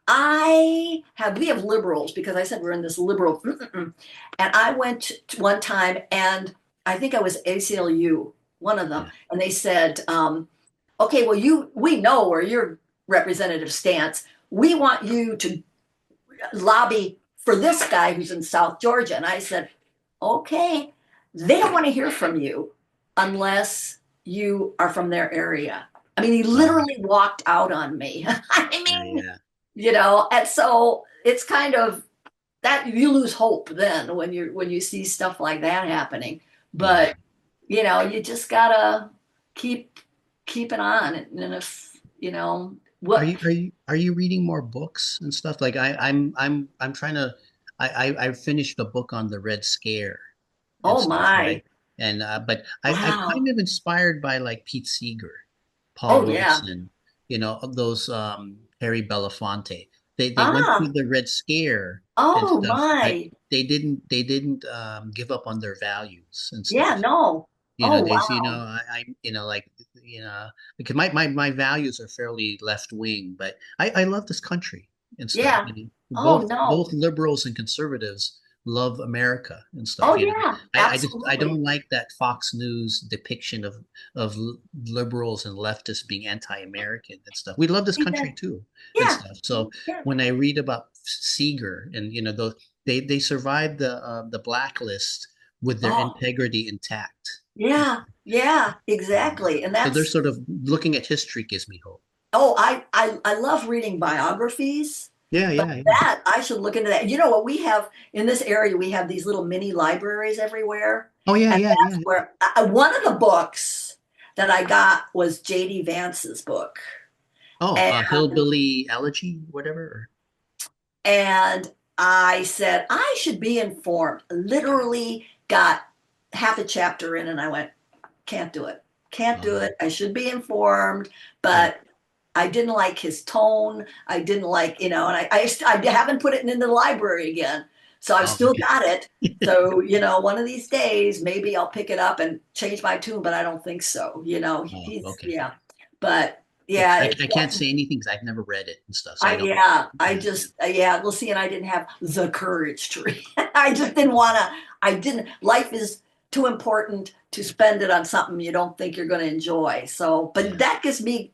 B: We have liberals because I said we're in this liberal, and I went to one time and I think I was ACLU, one of them,
A: Yeah.
B: and they said, okay, well, we know where your representative stance. We want you to lobby for this guy who's in South Georgia. And I said, okay, they don't want to hear from you unless you are from their area. I mean, he
A: Um,
B: literally walked out on me. I
A: yeah,
B: mean,
A: yeah,
B: and so it's kind of that you lose hope then when you see stuff like that happening.
A: yeah.
B: But you just gotta keep keep it on. And if what.
A: Are you reading more books and stuff? Like I'm trying to I finished a book on the Red Scare and
B: Oh
A: stuff,
B: my.
A: right? And but I'm
B: Wow.
A: kind of inspired by like Pete Seeger, Paul
B: Oh yeah.
A: Wilson, those Harry Belafonte. They went through
B: Ah.
A: the Red Scare and
B: Oh
A: stuff, but
B: my.
A: they didn't give up on their values and
B: Yeah,
A: stuff.
B: no.
A: You know,
B: Oh
A: they you know
B: wow.
A: I like because my values are fairly left wing, but I love this country and stuff.
B: Yeah. Oh no.
A: Both liberals and conservatives love America and
B: Oh
A: stuff.
B: yeah,
A: I don't
B: absolutely.
A: like that Fox News depiction of liberals and leftists being anti-American and stuff. We love this
B: Yeah.
A: country too and
B: Yeah.
A: stuff. So
B: Yeah.
A: when I read about Seeger and those they survived the blacklist with their
B: Oh
A: integrity intact.
B: yeah. Yeah, exactly. And
A: So they're
B: that's.
A: sort of looking at history gives me hope.
B: Oh, I love reading biographies.
A: Yeah,
B: But
A: yeah, yeah.
B: that I should look into that. You know what we have in this area? We have these little mini libraries everywhere,
A: Oh, yeah,
B: and
A: yeah,
B: that's
A: yeah.
B: where one of the books that I got was J.D. Vance's book,
A: Oh,
B: and
A: Hillbilly Elegy, whatever.
B: and I said I should be informed. Literally got half a chapter in, and I went, can't do it, can't do
A: Oh,
B: it. I should be informed,
A: yeah.
B: but I didn't like his tone. I didn't like, and I haven't put it in the library again. So I've
A: Oh,
B: still
A: okay.
B: got it. So, one of these days, maybe I'll pick it up and change my tune, but I don't think so.
A: Oh, okay.
B: Yeah. But
A: Yeah,
B: yeah,
A: I can't say anything because I've never read it and stuff, so I don't.
B: I
A: Yeah.
B: just, yeah, we'll see. And I didn't have the courage to read. I just didn't want to, life is too important to spend it on something you don't think you're going to enjoy. So, but
A: Yeah.
B: that gives me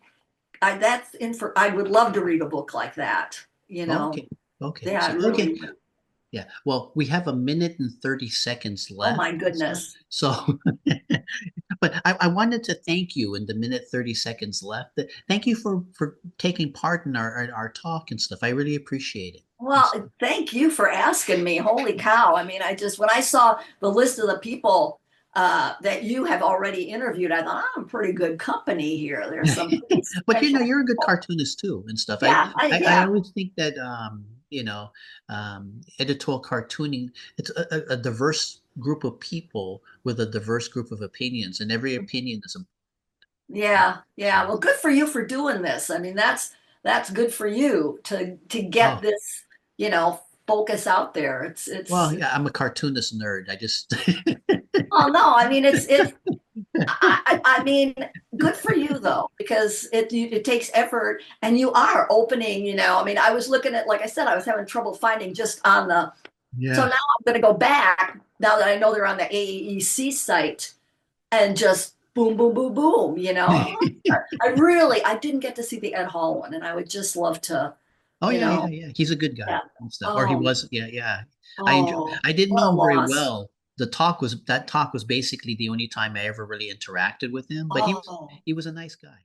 B: that's in for I would love to read a book like that.
A: Okay. Okay.
B: Yeah, I
A: So okay.
B: really would.
A: Yeah. Well, we have a minute and 30 seconds
B: Oh
A: left
B: my
A: and stuff.
B: goodness.
A: So, but I wanted to thank you in the minute 30 seconds left. Thank you for taking part in our talk and stuff. I really appreciate it and
B: Well,
A: stuff.
B: thank you for asking me. Holy cow. I mean, when I saw the list of the people that you have already interviewed, I thought, I'm pretty good company here. There's some pretty
A: But
B: special
A: you're a good
B: people.
A: cartoonist too and stuff.
B: Yeah,
A: I
B: yeah.
A: always think that editorial cartooning, it's a diverse group of people with a diverse group of opinions, and every opinion is important.
B: Yeah, yeah.
A: So,
B: Well, good for you for doing this. I mean, that's good for you to get
A: oh,
B: this, focus out there.
A: well, yeah, I'm a cartoonist nerd. I just
B: Oh no, I mean I mean, good for you though, because it takes effort, and you are opening. I mean, I was looking at, like I said, I was having trouble finding just on the. So now
A: yeah.
B: I'm going to go back now that I know they're on the AEC site and just boom, boom, boom, boom. I didn't get to see the Ed Hall one, and I would just love to.
A: Oh
B: You
A: yeah, yeah,
B: know,
A: yeah. He's a good guy
B: yeah.
A: and stuff. Or he
B: Oh,
A: was, yeah, yeah.
B: oh,
A: I didn't
B: what
A: know
B: a
A: him very
B: loss.
A: well. That talk was basically the only time I ever really interacted with him, but
B: Oh.
A: he was a nice guy.